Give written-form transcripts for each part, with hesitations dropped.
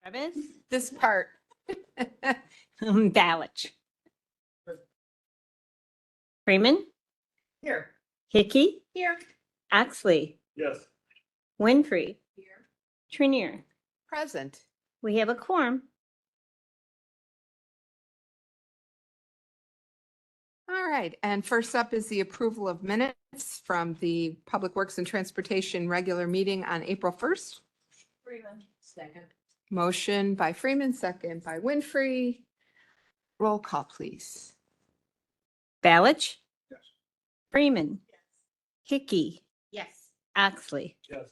Travis, This part. Balich. Freeman, Here. Hickey, Here. Oxley, Yes. Winfrey, Here. Trinier. Present. We have a quorum. All right, and first up is the approval of minutes from the Public Works and Transportation regular meeting on April 1st. Freeman. Second. Motion by Freeman, second by Winfrey. Roll call, please. Balich, Yes. Freeman, Hickey, Yes. Oxley, Yes.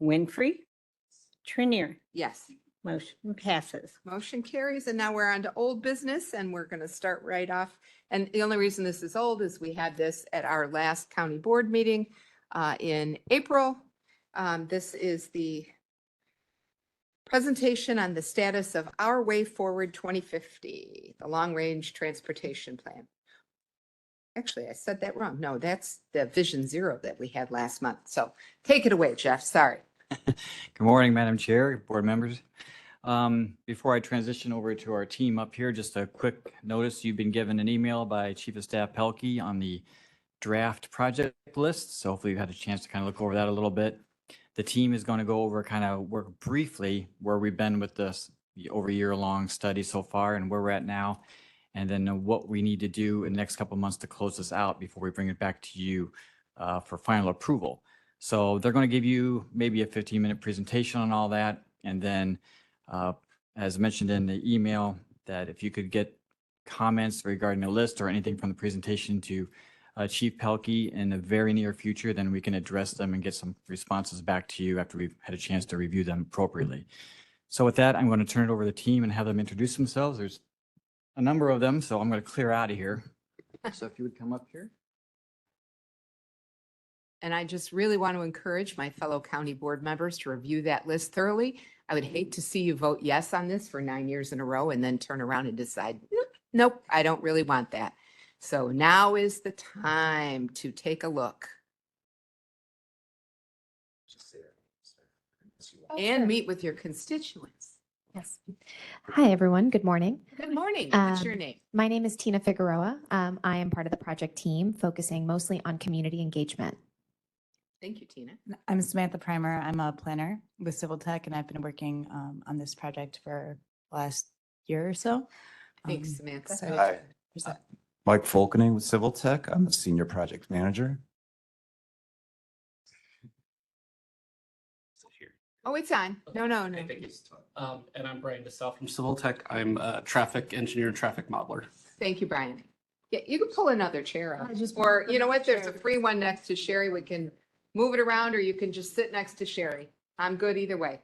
Winfrey, Trinier. Yes. Motion passes. Motion carries, and now we're on to old business, and we're going to start right off. And the only reason this is old is we had this at our last county board meeting in April. This is the presentation on the status of Our Way Forward 2050, the Long-Range Transportation Plan. Actually, I said that wrong. No, that's the Vision Zero that we had last month. So take it away, Jeff. Sorry. Good morning, Madam Chair, board members. Before I transition over to our team up here, just a quick notice. You've been given an email by Chief of Staff Pelkey on the draft project list. So hopefully you've had a chance to kind of look over that a little bit. The team is going to go over kind of work briefly where we've been with this over a year-long study so far and where we're at now. And then what we need to do in the next couple of months to close this out before we bring it back to you for final approval. So they're going to give you maybe a 15-minute presentation on all that. And then as mentioned in the email, that if you could get comments regarding the list or anything from the presentation to Chief Pelkey in the very near future, then we can address them and get some responses back to you after we've had a chance to review them appropriately. So with that, I'm going to turn it over to the team and have them introduce themselves. There's a number of them, so I'm going to clear out of here. So if you would come up here. And I just really want to encourage my fellow county board members to review that list thoroughly. I would hate to see you vote yes on this for 9 years in a row and then turn around and decide, nope, I don't really want that. So now is the time to take a look and meet with your constituents. Yes. Hi, everyone. Good morning. Good morning. What's your name? My name is Tina Figueroa. I am part of the project team focusing mostly on community engagement. Thank you, Tina. I'm Samantha Primer. I'm a planner with Civil Tech, and I've been working on this project for the last year or so. Thanks, Samantha. so- Hi, Is that- Mike Volkening with Civil Tech. I'm the Senior Project Manager. Oh, it's on. No. And I'm Brian DeSalle from Civil Tech. I'm a traffic engineer, traffic modeler. Thank you, Brian. Yeah, you can pull another chair up. I just- Or you know what? There's a free one next to Sherry. We can move it around or you can just sit next to Sherry. I'm good either way.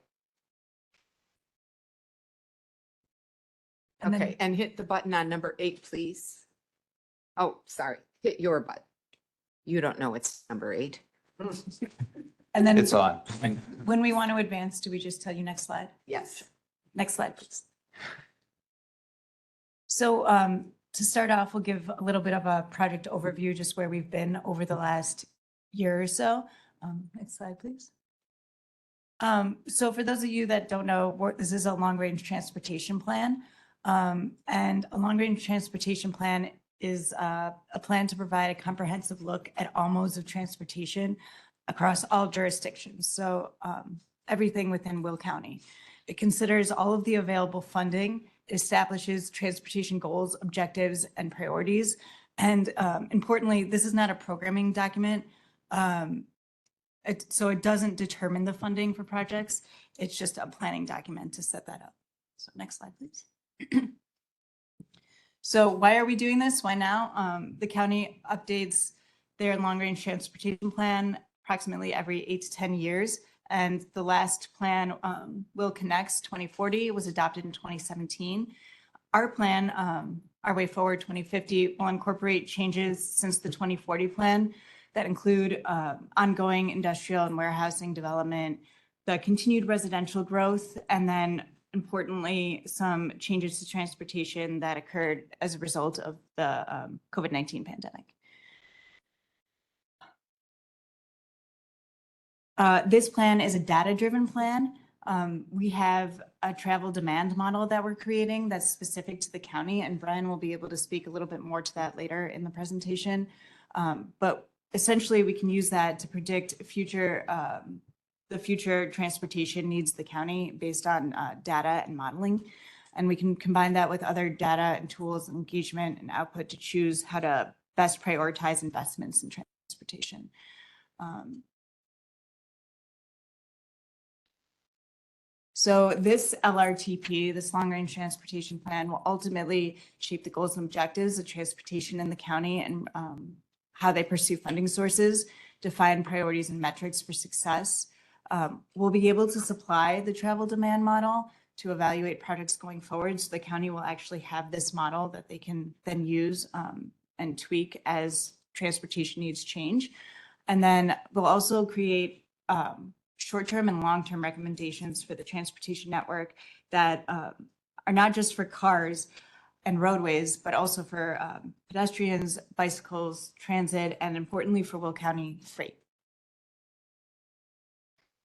And then- Okay, and hit the button on number 8, please. Oh, sorry, hit your button. You don't know it's number 8. And then It's on. when we want to advance, do we just tell you next slide? Yes. Next slide, please. So to start off, we'll give a little bit of a project overview, just where we've been over the last year or so. Next slide, please. So for those of you that don't know, this is a long-range transportation plan. And a long-range transportation plan is a plan to provide a comprehensive look at all modes of transportation across all jurisdictions. So everything within Will County. It considers all of the available funding, establishes transportation goals, objectives, and priorities. And importantly, this is not a programming document. So it doesn't determine the funding for projects. It's just a planning document to set that up. So next slide, please. So why are we doing this? Why now? The county updates their long-range transportation plan approximately every 8 to 10 years. And the last plan, Will Connects 2040, was adopted in 2017. Our plan, Our Way Forward 2050, will incorporate changes since the 2040 plan that include ongoing industrial and warehousing development, the continued residential growth, and then importantly, some changes to transportation that occurred as a result of the COVID-19 pandemic. This plan is a data-driven plan. We have a travel demand model that we're creating that's specific to the county, and Brian will be able to speak a little bit more to that later in the presentation. But essentially, we can use that to predict the future transportation needs of the county based on data and modeling. And we can combine that with other data and tools, engagement and output to choose how to best prioritize investments in transportation. So this LRTP, this long-range transportation plan, will ultimately shape the goals and objectives of transportation in the county and how they pursue funding sources, define priorities and metrics for success. We'll be able to supply the travel demand model to evaluate projects going forward. So the county will actually have this model that they can then use and tweak as transportation needs change. And then we'll also create short-term and long-term recommendations for the transportation network that are not just for cars and roadways, but also for pedestrians, bicycles, transit, and importantly for Will County freight.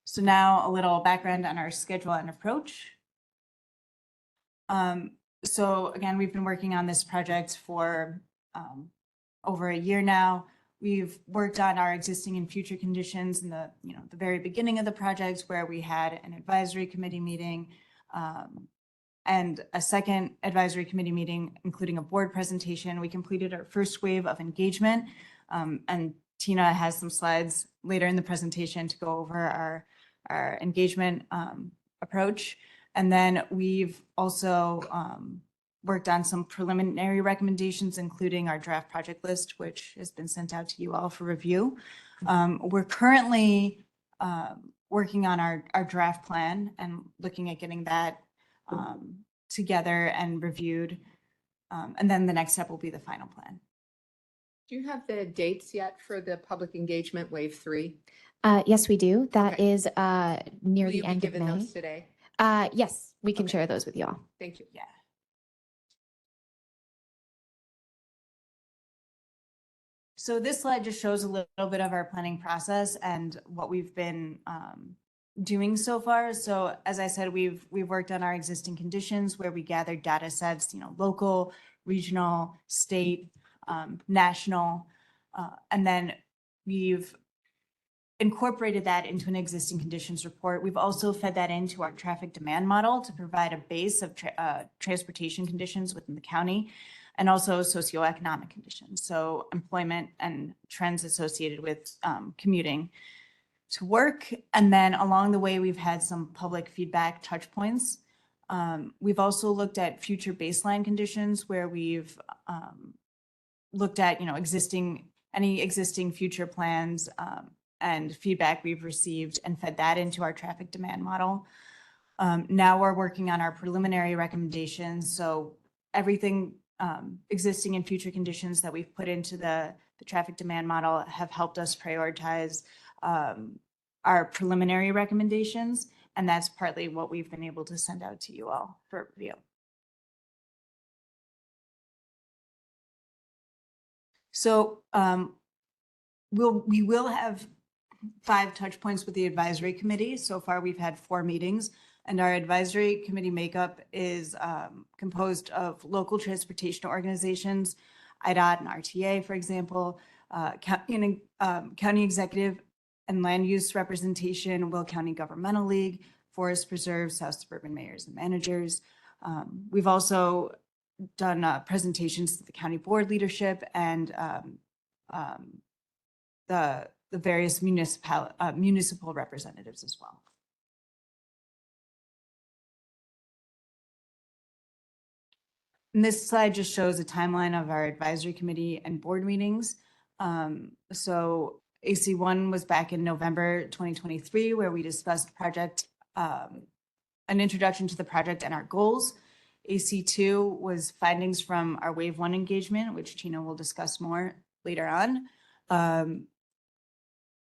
So now a little background on our schedule and approach. So again, we've been working on this project for over a year now. We've worked on our existing and future conditions in the very beginning of the project, where we had an advisory committee meeting and a second advisory committee meeting, including a board presentation. We completed our first wave of engagement, and Tina has some slides later in the presentation to go over our engagement approach. And then we've also worked on some preliminary recommendations, including our draft project list, which has been sent out to you all for review. We're currently working on our draft plan and looking at getting that together and reviewed. And then the next step will be the final plan. Do you have the dates yet for the public engagement wave 3? Yes, we do. That Okay. is near Will the you be end of given May. those today? Yes, we can Okay. share those with you all. Thank you. Yeah. So this slide just shows a little bit of our planning process and what we've been doing so far. So as I said, we've worked on our existing conditions where we gathered data sets, local, regional, state, national, and then we've incorporated that into an existing conditions report. We've also fed that into our traffic demand model to provide a base of transportation conditions within the county, and also socioeconomic conditions, so employment and trends associated with commuting to work. And then along the way, we've had some public feedback touch points. We've also looked at future baseline conditions where we've looked at any existing future plans and feedback we've received and fed that into our traffic demand model. Now we're working on our preliminary recommendations. So everything existing and future conditions that we've put into the traffic demand model have helped us prioritize our preliminary recommendations. And that's partly what we've been able to send out to you all for review. So we will have 5 touch points with the advisory committee. So far, we've had 4 meetings. And our advisory committee makeup is composed of local transportation organizations, IDOT and RTA, for example, county executive and land use representation, Will County Governmental League, Forest Preserve, South Suburban Mayors and Managers. We've also done presentations to the county board leadership and the various municipal representatives as well. And this slide just shows a timeline of our advisory committee and board meetings. So AC1 was back in November 2023, where we discussed project, an introduction to the project and our goals. AC2 was findings from our Wave 1 engagement, which Tina will discuss more later on.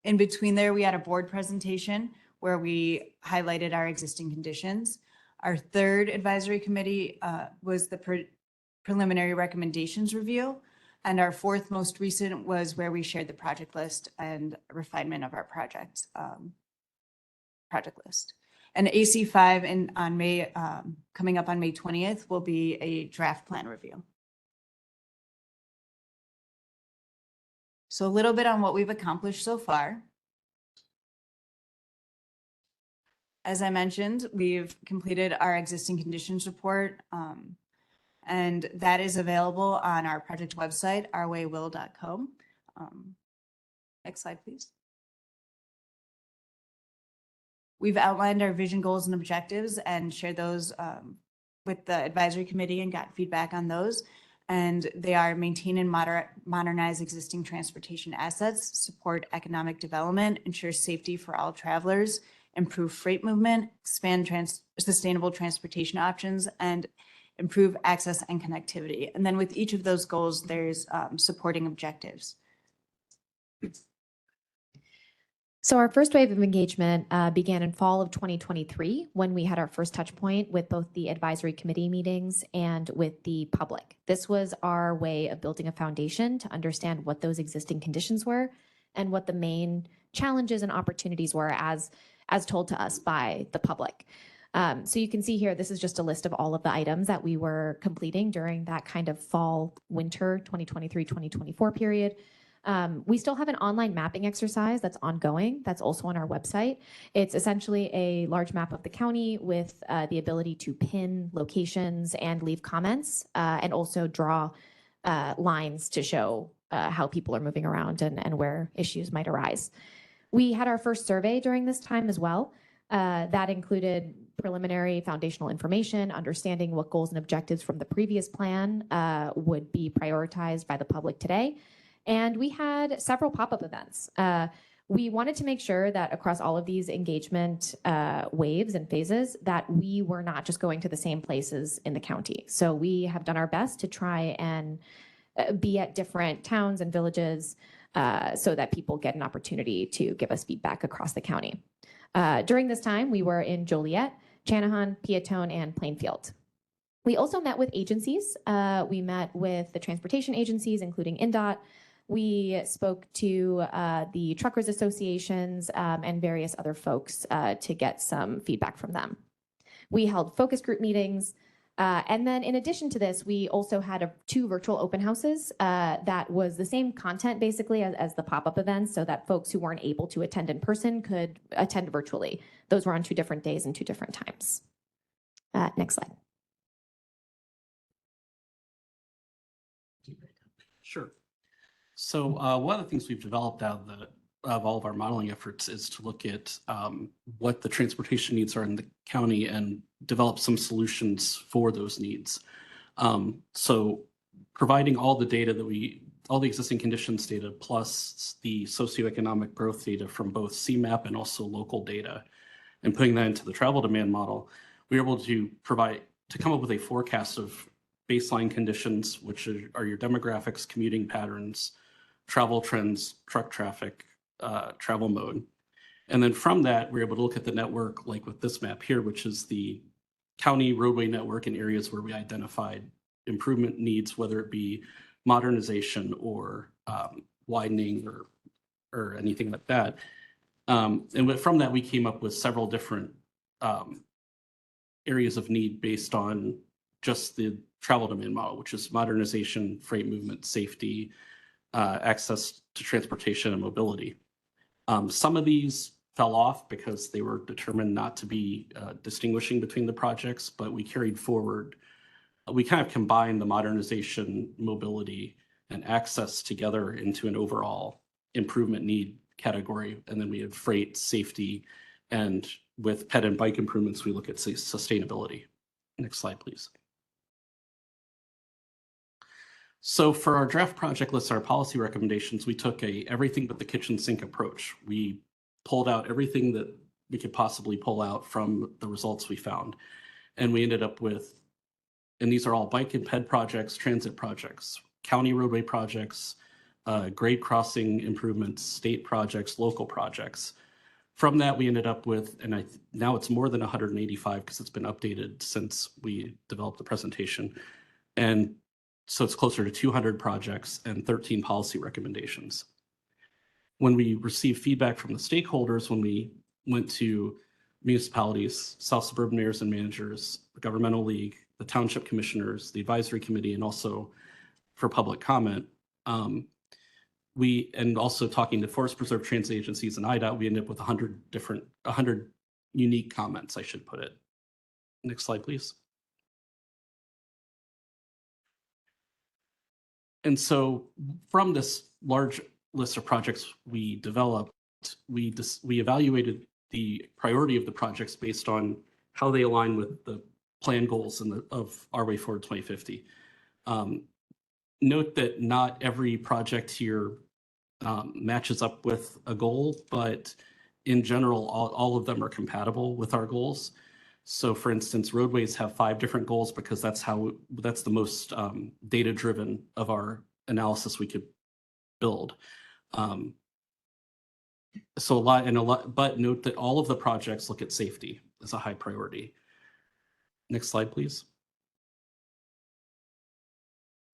In between there, we had a board presentation where we highlighted our existing conditions. Our third advisory committee was the preliminary recommendations review. And our fourth most recent was where we shared the project list and refinement of our project list. And AC5 on May, coming up on May 20th will be a draft plan review. So a little bit on what we've accomplished so far. As I mentioned, we've completed our existing conditions report, and that is available on our project website, ourwaywill.co. Next slide, please. We've outlined our vision, goals, and objectives and shared those with the advisory committee and got feedback on those. And they are maintain and modernize existing transportation assets, support economic development, ensure safety for all travelers, improve freight movement, expand sustainable transportation options, and improve access and connectivity. And then with each of those goals, there's supporting objectives. So our first wave of engagement began in fall of 2023 when we had our first touch point with both the advisory committee meetings and with the public. This was our way of building a foundation to understand what those existing conditions were and what the main challenges and opportunities were as told to us by the public. So you can see here, this is just a list of all of the items that we were completing during that kind of fall, winter 2023-2024 period. We still have an online mapping exercise that's ongoing. That's also on our website. It's essentially a large map of the county with the ability to pin locations and leave comments and also draw lines to show how people are moving around and where issues might arise. We had our first survey during this time as well. That included preliminary foundational information, understanding what goals and objectives from the previous plan would be prioritized by the public today. And we had several pop-up events. We wanted to make sure that across all of these engagement waves and phases that we were not just going to the same places in the county. So we have done our best to try and be at different towns and villages so that people get an opportunity to give us feedback across the county. During this time, we were in Joliet, Channahon, Peatone, and Plainfield. We also met with agencies. We met with the transportation agencies, including INDOT. We spoke to the truckers associations and various other folks to get some feedback from them. We held focus group meetings. And then in addition to this, we also had 2 virtual open houses that was the same content basically as the pop-up events so that folks who weren't able to attend in person could attend virtually. Those were on 2 different days and 2 different times. Next slide. Sure. So one of the things we've developed out of all of our modeling efforts is to look at what the transportation needs are in the county and develop some solutions for those needs. So providing all the data all the existing conditions data plus the socioeconomic growth data from both CMAP and also local data and putting that into the travel demand model, we were able to come up with a forecast of baseline conditions, which are your demographics, commuting patterns, travel trends, truck traffic, travel mode. And then from that, we're able to look at the network like with this map here, which is the county roadway network in areas where we identified improvement needs, whether it be modernization or widening or anything like that. And from that, we came up with several different areas of need based on just the travel demand model, which is modernization, freight movement, safety, access to transportation and mobility. Some of these fell off because they were determined not to be distinguishing between the projects, but we carried forward. We kind of combined the modernization, mobility, and access together into an overall improvement need category. And then we had freight, safety, and with ped and bike improvements, we look at sustainability. Next slide, please. So for our draft project list, our policy recommendations, we took a everything but the kitchen sink approach. We pulled out everything that we could possibly pull out from the results we found. And we ended up with, and these are all bike and ped projects, transit projects, county roadway projects, grade crossing improvements, state projects, local projects. From that, we ended up with, and now it's more than 185 because it's been updated since we developed the presentation. And so it's closer to 200 projects and 13 policy recommendations. When we received feedback from the stakeholders, when we went to municipalities, South Suburban mayors and managers, the governmental league, the township commissioners, the advisory committee, and also for public comment. And also talking to Forest Preserve Transit agencies and IDOT, we ended up with 100 unique comments, I should put it. Next slide, please. And so from this large list of projects we developed, we evaluated the priority of the projects based on how they align with the plan goals of Our Way Forward 2050. Note that not every project here matches up with a goal, but in general, all of them are compatible with our goals. So for instance, roadways have 5 different goals because that's the most data-driven of our analysis we could build. But note that all of the projects look at safety as a high priority. Next slide, please.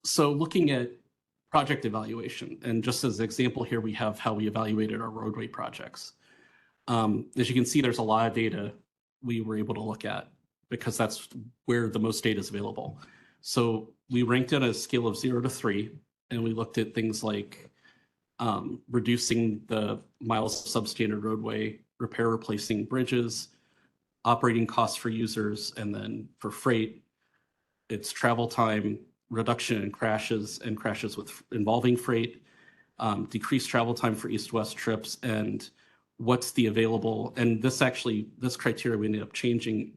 So looking at project evaluation, and just as an example here, we have how we evaluated our roadway projects. As you can see, there's a lot of data we were able to look at because that's where the most data is available. So we ranked it on a scale of 0 to 3, and we looked at things like reducing the miles of substandard roadway, replacing bridges, operating costs for users, and then for freight, it's travel time, reduction in crashes and crashes with involving freight, decreased travel time for east-west trips, and what's the available, and this criteria we ended up changing.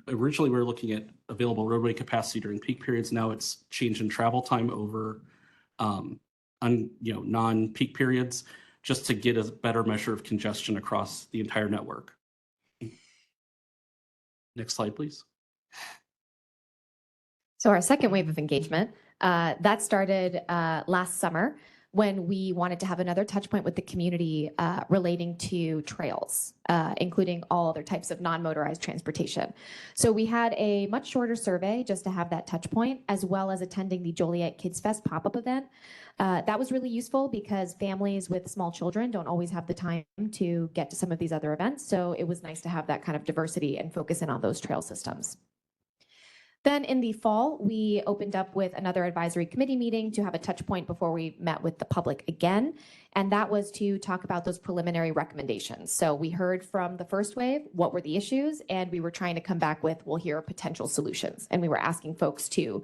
Originally, we were looking at available roadway capacity during peak periods. Now it's change in travel time over non-peak periods, just to get a better measure of congestion across the entire network. Next slide, please. So our second wave of engagement, that started last summer when we wanted to have another touch point with the community relating to trails, including all other types of non-motorized transportation. So we had a much shorter survey just to have that touch point, as well as attending the Joliet Kids Fest pop-up event. That was really useful because families with small children don't always have the time to get to some of these other events. So it was nice to have that kind of diversity and focus in on those trail systems. Then in the fall, we opened up with another advisory committee meeting to have a touch point before we met with the public again. And that was to talk about those preliminary recommendations. So we heard from the first wave, what were the issues? And we were trying to come back with, well, here are potential solutions. And we were asking folks to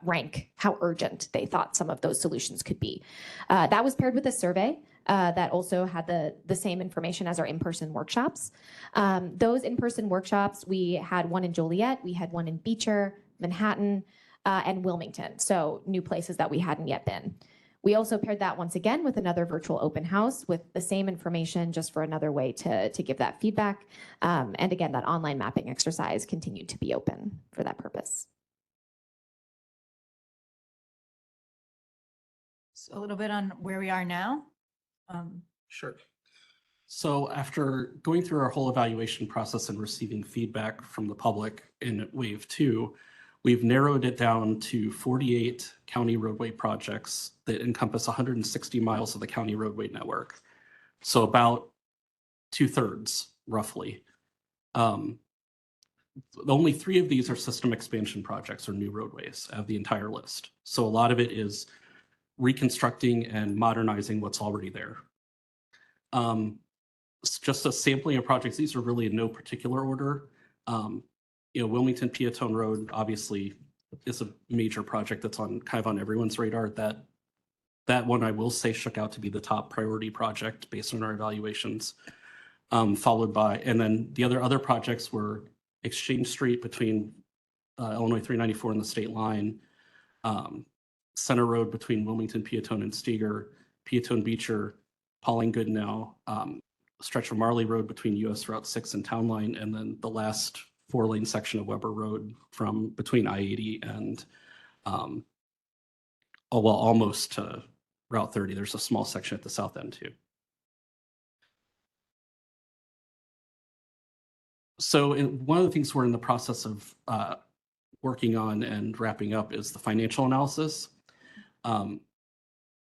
rank how urgent they thought some of those solutions could be. That was paired with a survey that also had the same information as our in-person workshops. Those in-person workshops, we had one in Joliet, we had one in Beecher, Manhattan, and Wilmington. So new places that we hadn't yet been. We also paired that once again with another virtual open house with the same information, just for another way to give that feedback. And again, that online mapping exercise continued to be open for that purpose. So a little bit on where we are now. Sure. So after going through our whole evaluation process and receiving feedback from the public in wave 2, we've narrowed it down to 48 county roadway projects that encompass 160 miles of the county roadway network. So about 2/3, roughly. Only 3 of these are system expansion projects or new roadways out of the entire list. So a lot of it is reconstructing and modernizing what's already there. Just a sampling of projects. These are really in no particular order. Wilmington Peatone Road obviously is a major project that's kind of on everyone's radar. That one I will say shook out to be the top priority project based on our evaluations. Followed by, and then the other projects were Exchange Street between Illinois 394 and the state line. Center Road between Wilmington, Peatone, and Steger, Peatone, Beecher, Pauling, Goodnow, stretch of Marley Road between US Route 6 and Town Line, and then the last 4-lane section of Weber Road from between I-80 and almost to Route 30. There's a small section at the south end too. So one of the things we're in the process of working on and wrapping up is the financial analysis.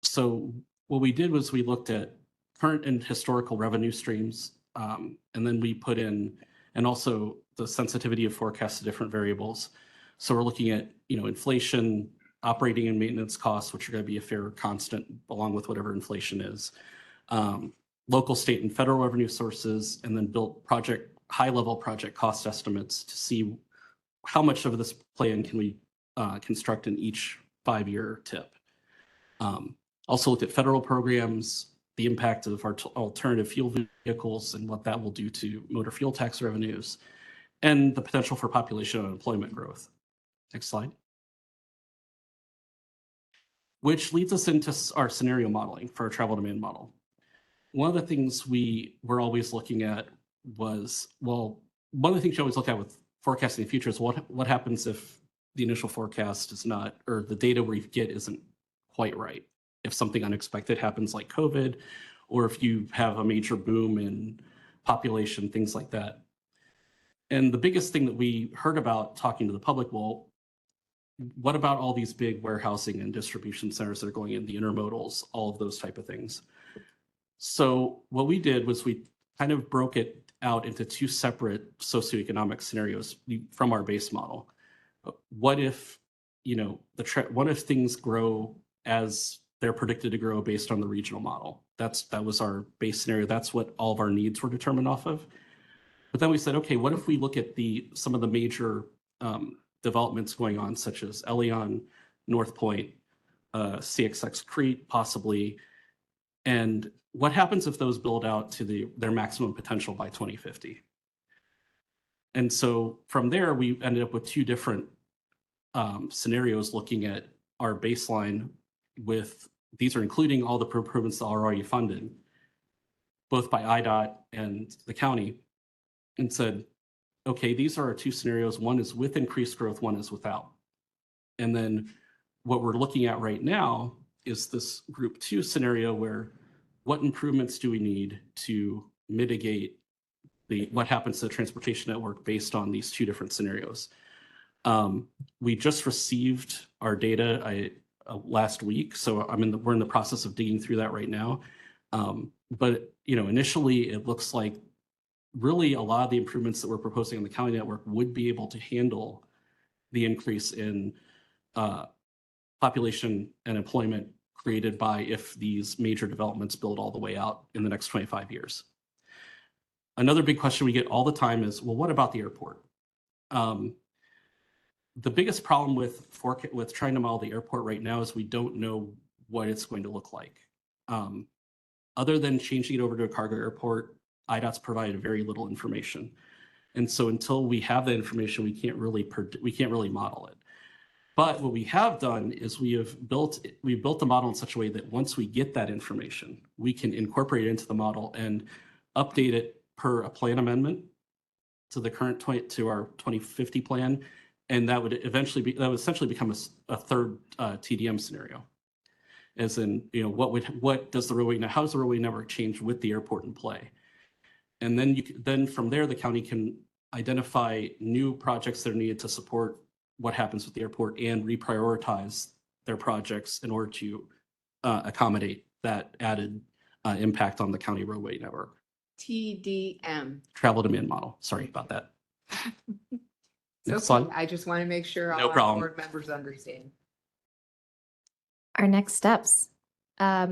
So what we did was we looked at current and historical revenue streams, and then we put in and also the sensitivity of forecasts to different variables. So we're looking at, inflation, operating and maintenance costs, which are going to be a fair constant along with whatever inflation is, local, state, and federal revenue sources, and then build high-level project cost estimates to see how much of this plan can we construct in each 5-year TIP. Also looked at federal programs, the impact of our alternative fuel vehicles and what that will do to motor fuel tax revenues, and the potential for population and employment growth. Next slide. Which leads us into our scenario modeling for our travel demand model. One of the things we were always looking at was, one of the things you always look at with forecasting the future is what happens if the initial forecast is not, or the data we get isn't quite right. If something unexpected happens like COVID, or if you have a major boom in population, things like that. And the biggest thing that we heard about talking to the public, well, what about all these big warehousing and distribution centers that are going in, the intermodals, all of those type of things? So what we did was we kind of broke it out into 2 separate socioeconomic scenarios from our base model. What if, what if things grow as they're predicted to grow based on the regional model? That was our base scenario. That's what all of our needs were determined off of. But then we said, okay, what if we look at some of the major developments going on, such as Elion, North Point, CXX Crete, possibly, and what happens if those build out to their maximum potential by 2050? And so from there, we ended up with 2 different scenarios looking at our baseline with, these are including all the improvements that are already funded, both by IDOT and the county, and said, okay, these are our 2 scenarios. One is with increased growth, one is without. And then what we're looking at right now is this group 2 scenario where what improvements do we need to mitigate what happens to the transportation network based on these 2 different scenarios. We just received our data last week, so we're in the process of digging through that right now. But initially it looks like really a lot of the improvements that we're proposing on the county network would be able to handle the increase in population and employment created by if these major developments build all the way out in the next 25 years. Another big question we get all the time is, well, what about the airport? The biggest problem with trying to model the airport right now is we don't know what it's going to look like. Other than changing it over to a cargo airport, IDOT's provided very little information. And so until we have that information, we can't really model it. But what we have done is we've built the model in such a way that once we get that information, we can incorporate it into the model and update it per a plan amendment to the current to our 2050 plan. And that would essentially become a third TDM scenario. As in, what does how does the roadway network change with the airport in play? And then from there, the county can identify new projects that are needed to support what happens with the airport and reprioritize their projects in order to accommodate that added impact on the county roadway network. TDM. Travel demand model. Sorry about that. Next Okay, slide. I just want to make sure all No our problem. board members understand. Our next steps.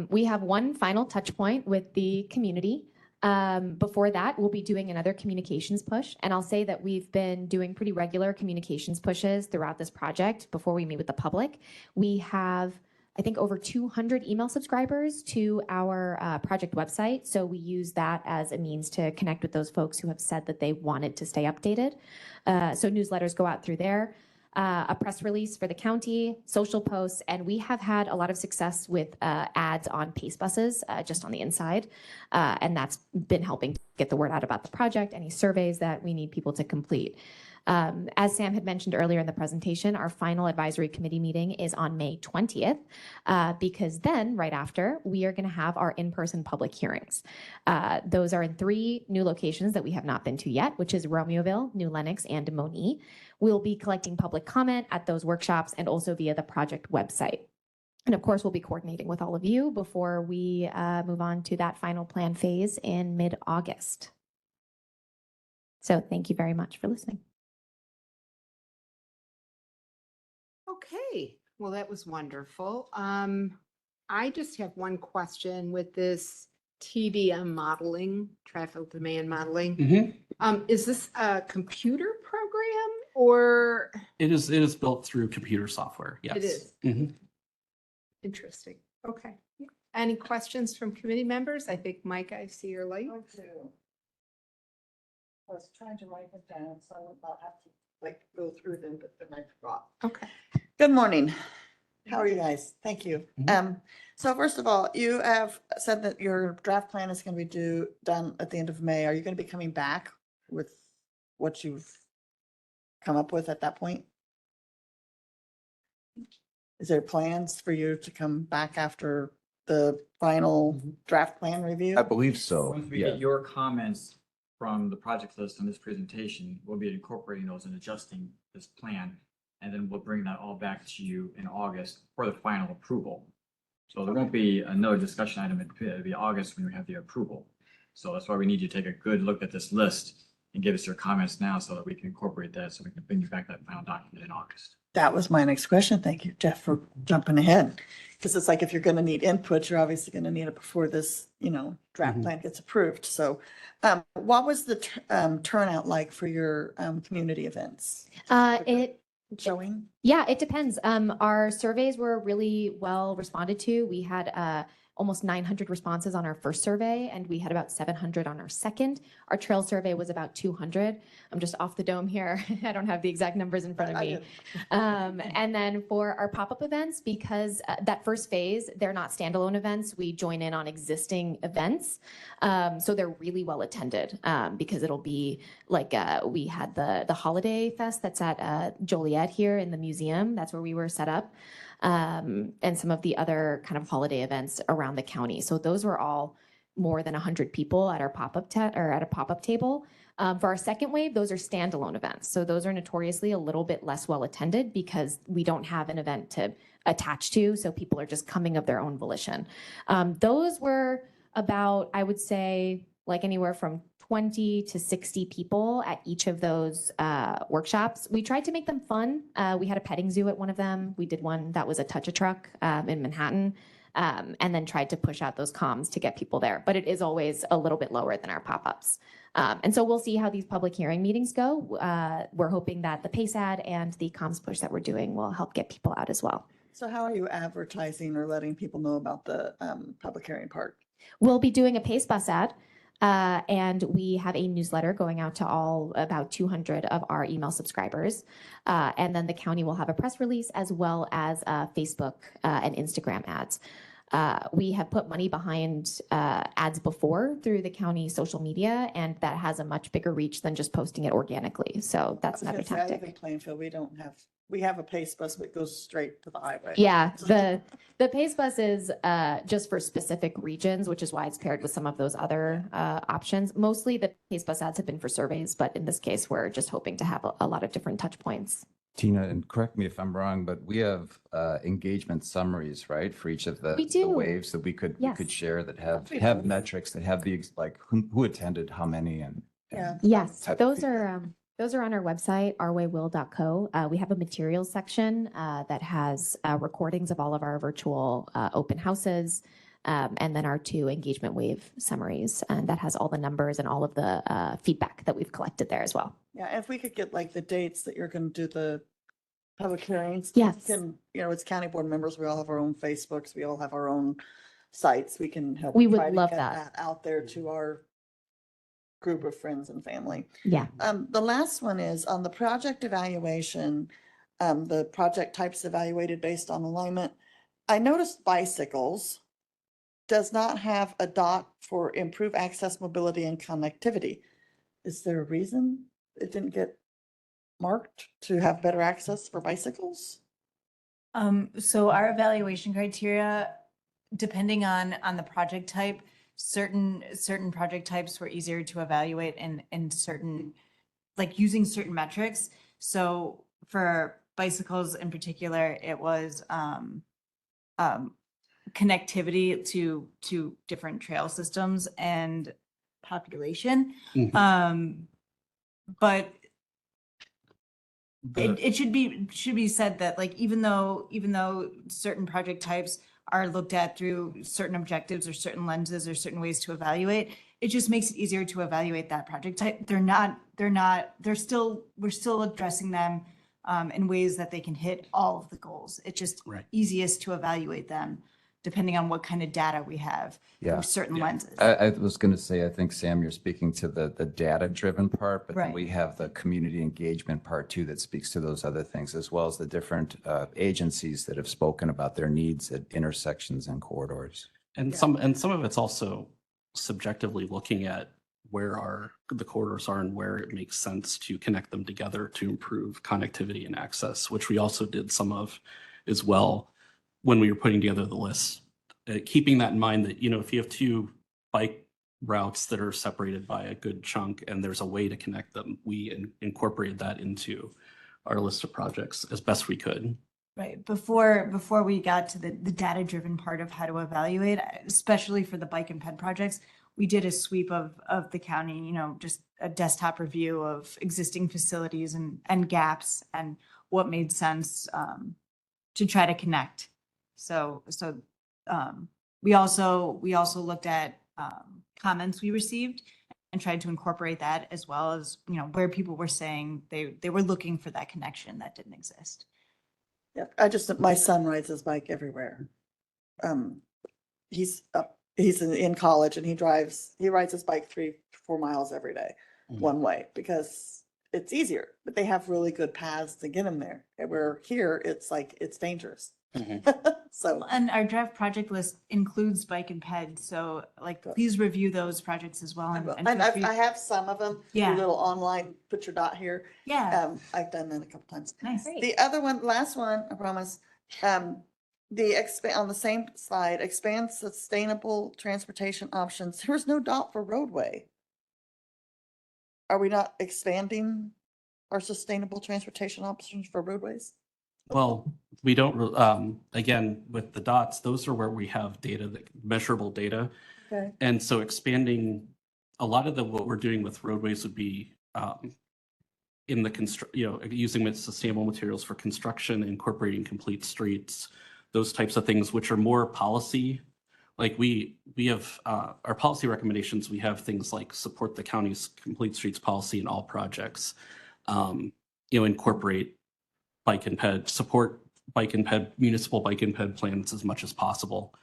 We have one final touch point with the community. Before that, we'll be doing another communications push. And I'll say that we've been doing pretty regular communications pushes throughout this project before we meet with the public. We have, I think, over 200 email subscribers to our project website. So we use that as a means to connect with those folks who have said that they wanted to stay updated. So newsletters go out through there. A press release for the county, social posts, and we have had a lot of success with ads on Pace buses just on the inside. And that's been helping get the word out about the project, any surveys that we need people to complete. As Sam had mentioned earlier in the presentation, our final advisory committee meeting is on May 20th, because then right after we are going to have our in-person public hearings. Those are in 3 new locations that we have not been to yet, which is Romeoville, New Lenox, and Moni. We'll be collecting public comment at those workshops and also via the project website. And of course, we'll be coordinating with all of you before we move on to that final plan phase in mid-August. So thank you very much for listening. Okay, well, that was wonderful. I just have one question with this TDM modeling, traffic demand modeling. Is this a computer program or It is built through computer software. Yes. it is? Mhm. Interesting. Okay. Any questions from committee members? I think, Mike, I see your light. I was trying to write it down, so I would not have to like go through them, but then I forgot. Okay. Good morning. How are you guys? Thank you. Mhm. So first of all, you have said that your draft plan is going to be done at the end of May. Are you going to be coming back with what you've come up with at that point? Is there plans for you to come back after the final draft plan review? I believe so. Once we Yeah. get your comments from the project list on this presentation, we'll be incorporating those and adjusting this plan. And then we'll bring that all back to you in August for the final approval. So there won't be another discussion item. It'll be August when we have the approval. So that's why we need you to take a good look at this list and give us your comments now so that we can incorporate that, so we can bring you back that final document in August. That was my next question. Thank you, Jeff, for jumping ahead. Because it's like if you're going to need input, you're obviously going to need it before this, draft Mhm. plan gets approved. So what was the turnout like for your community events? Showing? Yeah, it depends. Our surveys were really well responded to. We had almost 900 responses on our first survey, and we had about 700 on our second. Our trail survey was about 200. I'm just off the dome here. I don't have the exact numbers in front of I me. didn't. And then for our pop-up events, because that first phase, they're not standalone events. We join in on existing events. So they're really well attended because it'll be like we had the Holiday Fest that's at Joliet here in the museum. That's where we were set up. And some of the other kind of holiday events around the county. So those were all more than 100 people at our pop-up or at a pop-up table. For our second wave, those are standalone events. So those are notoriously a little bit less well attended because we don't have an event to attach to. So people are just coming of their own volition. Those were about, I would say, like anywhere from 20 to 60 people at each of those workshops. We tried to make them fun. We had a petting zoo at one of them. We did one that was a touch-a-truck in Manhattan, and then tried to push out those comms to get people there. But it is always a little bit lower than our pop-ups. And so we'll see how these public hearing meetings go. We're hoping that the PACE ad and the comms push that we're doing will help get people out as well. So how are you advertising or letting people know about the public hearing part? We'll be doing a PACE bus ad. And we have a newsletter going out to about 200 of our email subscribers. And then the county will have a press release as well as Facebook and Instagram ads. We have put money behind ads before through the county social media, and that has a much bigger reach than just posting it organically. So that's I was another gonna say, I live in tactic. Plainfield. We have a PACE bus, but it goes straight to the highway. Yeah, the PACE bus is just for specific regions, which is why it's paired with some of those other options. Mostly the PACE bus ads have been for surveys, but in this case, we're just hoping to have a lot of different touch points. Tina, and correct me if I'm wrong, but we have engagement summaries, right? For each of the We do. waves that we could Yes. share that have That'd be nice. metrics that have like who attended, how many and. Yeah. Yes, type of those are on our website, ourwaywill.co. We have a materials section that has recordings of all of our virtual open houses, and then our 2 engagement wave summaries, and that has all the numbers and all of the feedback that we've collected there as well. Yeah, if we could get like the dates that you're going to do the public hearings. Yes. It's county board members. We all have our own Facebooks. We all have our own sites. We can help. We would try to love get that. Out there to our group of friends and family. Yeah. The last one is on the project evaluation, the project types evaluated based on alignment. I noticed bicycles does not have a dot for improve access, mobility, and connectivity. Is there a reason it didn't get marked to have better access for bicycles? So our evaluation criteria, depending on the project type, certain project types were easier to evaluate and certain, like using certain metrics. So for bicycles in particular, it was connectivity to different trail systems and population. Mhm. But The- it should be said that like, even though certain project types are looked at through certain objectives or certain lenses or certain ways to evaluate, it just makes it easier to evaluate that project type. We're still addressing them in ways that they can hit all of the goals. It's just Right. easiest to evaluate them depending on what kind of data we have Yeah. through certain Yeah. lenses. I was going to say, I think, Sam, you're speaking to the data-driven part, but then Right. we have the community engagement part too that speaks to those other things, as well as the different agencies that have spoken about their needs at intersections and corridors. And some of it's also subjectively looking at where the corridors are and where it makes sense to connect them together to improve connectivity and access, which we also did some of as well when we were putting together the list. Keeping that in mind that, if you have two bike routes that are separated by a good chunk and there's a way to connect them, we incorporated that into our list of projects as best we could. Right, before we got to the data-driven part of how to evaluate, especially for the bike and ped projects, we did a sweep of the county, just a desktop review of existing facilities and gaps and what made sense to try to connect. So we also looked at comments we received and tried to incorporate that, as well as, where people were saying they were looking for that connection that didn't exist. Yeah, my son rides his bike everywhere. He's in college and he rides his bike 3-4 miles every day, Mhm. one way, because it's easier, but they have really good paths to get him there. And where here, it's like, it's dangerous. So, And our draft project list includes bike and ped, so like, please review those projects as well. and and feel free- I have some of them, Yeah. your little online, put your dot here. Yeah, I've done that a couple times. nice. The other one, last one, I promise, on the same slide, expand sustainable transportation options. There was no dot for roadway. Are we not expanding our sustainable transportation options for roadways? Well, we don't, again, with the dots, those are where we have data, measurable data. Okay. And so expanding, a lot of what we're doing with roadways would be in the using sustainable materials for construction, incorporating complete streets, those types of things, which are more policy. Like we have our policy recommendations, we have things like support the county's complete streets policy in all projects, incorporate bike and ped, support bike and ped, municipal bike and ped plans as much as possible.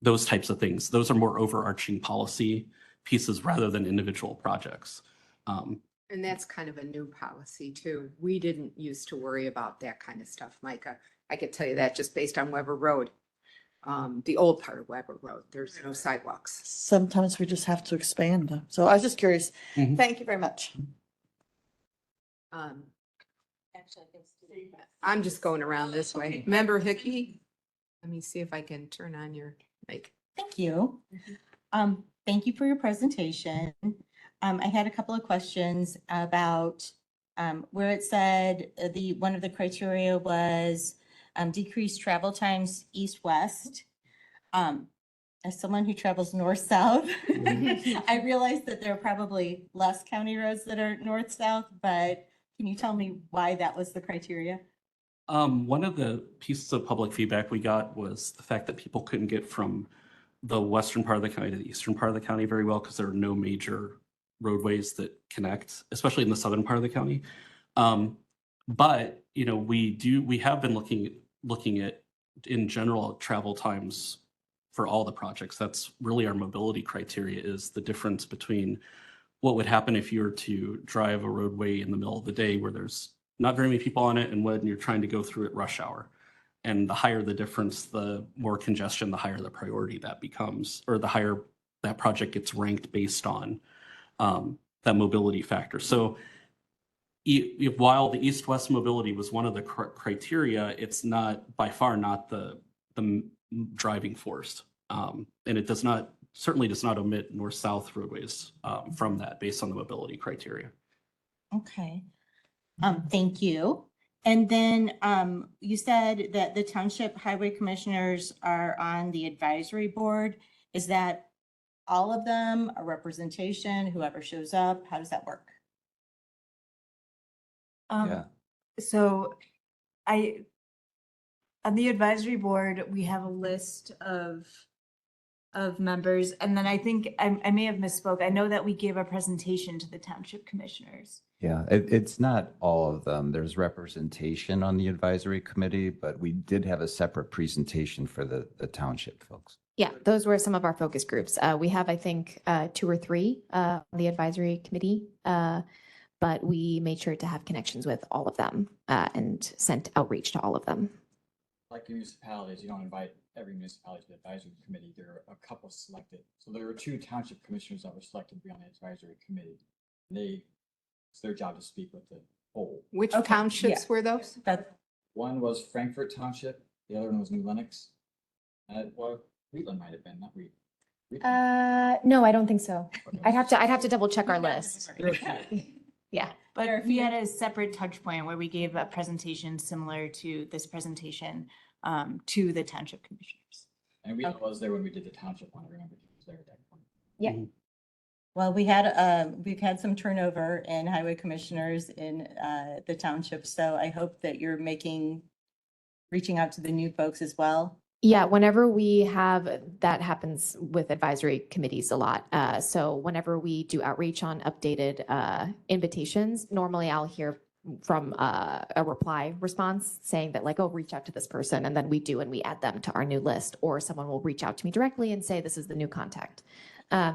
Those types of things. Those are more overarching policy pieces rather than individual projects. And that's kind of a new policy too. We didn't used to worry about that kind of stuff, Micah. I could tell you that just based on Weber Road. The old part of Weber Road, there's no sidewalks. Sometimes we just have to expand them. So I was just curious. Mhm. Thank you very much. I'm just going around this way. Member Hickey? Let me see if I can turn on your mic. Thank you. Thank you for your presentation. I had a couple of questions about where it said one of the criteria was decreased travel times east-west. As someone who travels north-south, I realize that there are probably less county roads that are north-south, but can you tell me why that was the criteria? One of the pieces of public feedback we got was the fact that people couldn't get from the western part of the county to the eastern part of the county very well because there are no major roadways that connect, especially in the southern part of the county. But we have been looking at in general travel times for all the projects. That's really our mobility criteria, is the difference between what would happen if you were to drive a roadway in the middle of the day where there's not very many people on it and when you're trying to go through at rush hour. And the higher the difference, the more congestion, the higher the priority that becomes, or the higher that project gets ranked based on that mobility factor. So while the east-west mobility was one of the criteria, it's not by far not the driving force. And it certainly does not omit north-south roadways from that based on the mobility criteria. Okay. Thank you. And then you said that the township highway commissioners are on the advisory board. Is that all of them, a representation, whoever shows up? How does that work? Yeah. So on the advisory board, we have a list of members, and then I think I may have misspoke. I know that we gave a presentation to the township commissioners. Yeah, it's not all of them. There's representation on the advisory committee, but we did have a separate presentation for the township folks. Yeah, those were some of our focus groups. We have, I think, 2 or 3 on the advisory committee, but we made sure to have connections with all of them and sent outreach to all of them. Like municipalities, you don't invite every municipality to the advisory committee. There are a couple selected. So there were 2 township commissioners that were selected to be on the advisory committee. It's their job to speak with the whole. Which Okay, townships yeah. were those? That, One was Frankfurt Township, the other one was New Lenox. Well, Wheatland might have been, not Wheatland. No, I don't think so. I'd have to double check our list. Yeah. but we had a separate touch point where we gave a presentation similar to this presentation to the township commissioners. And Wheatland was there when we did the township one. I remember he was there at that point. Yeah. Well, we've had some turnover in highway commissioners in the township, so I hope that you're reaching out to the new folks as well. Yeah, whenever we have, that happens with advisory committees a lot. So whenever we do outreach on updated invitations, normally I'll hear from a reply response saying that like, oh, reach out to this person. And then we do, and we add them to our new list, or someone will reach out to me directly and say, this is the new contact.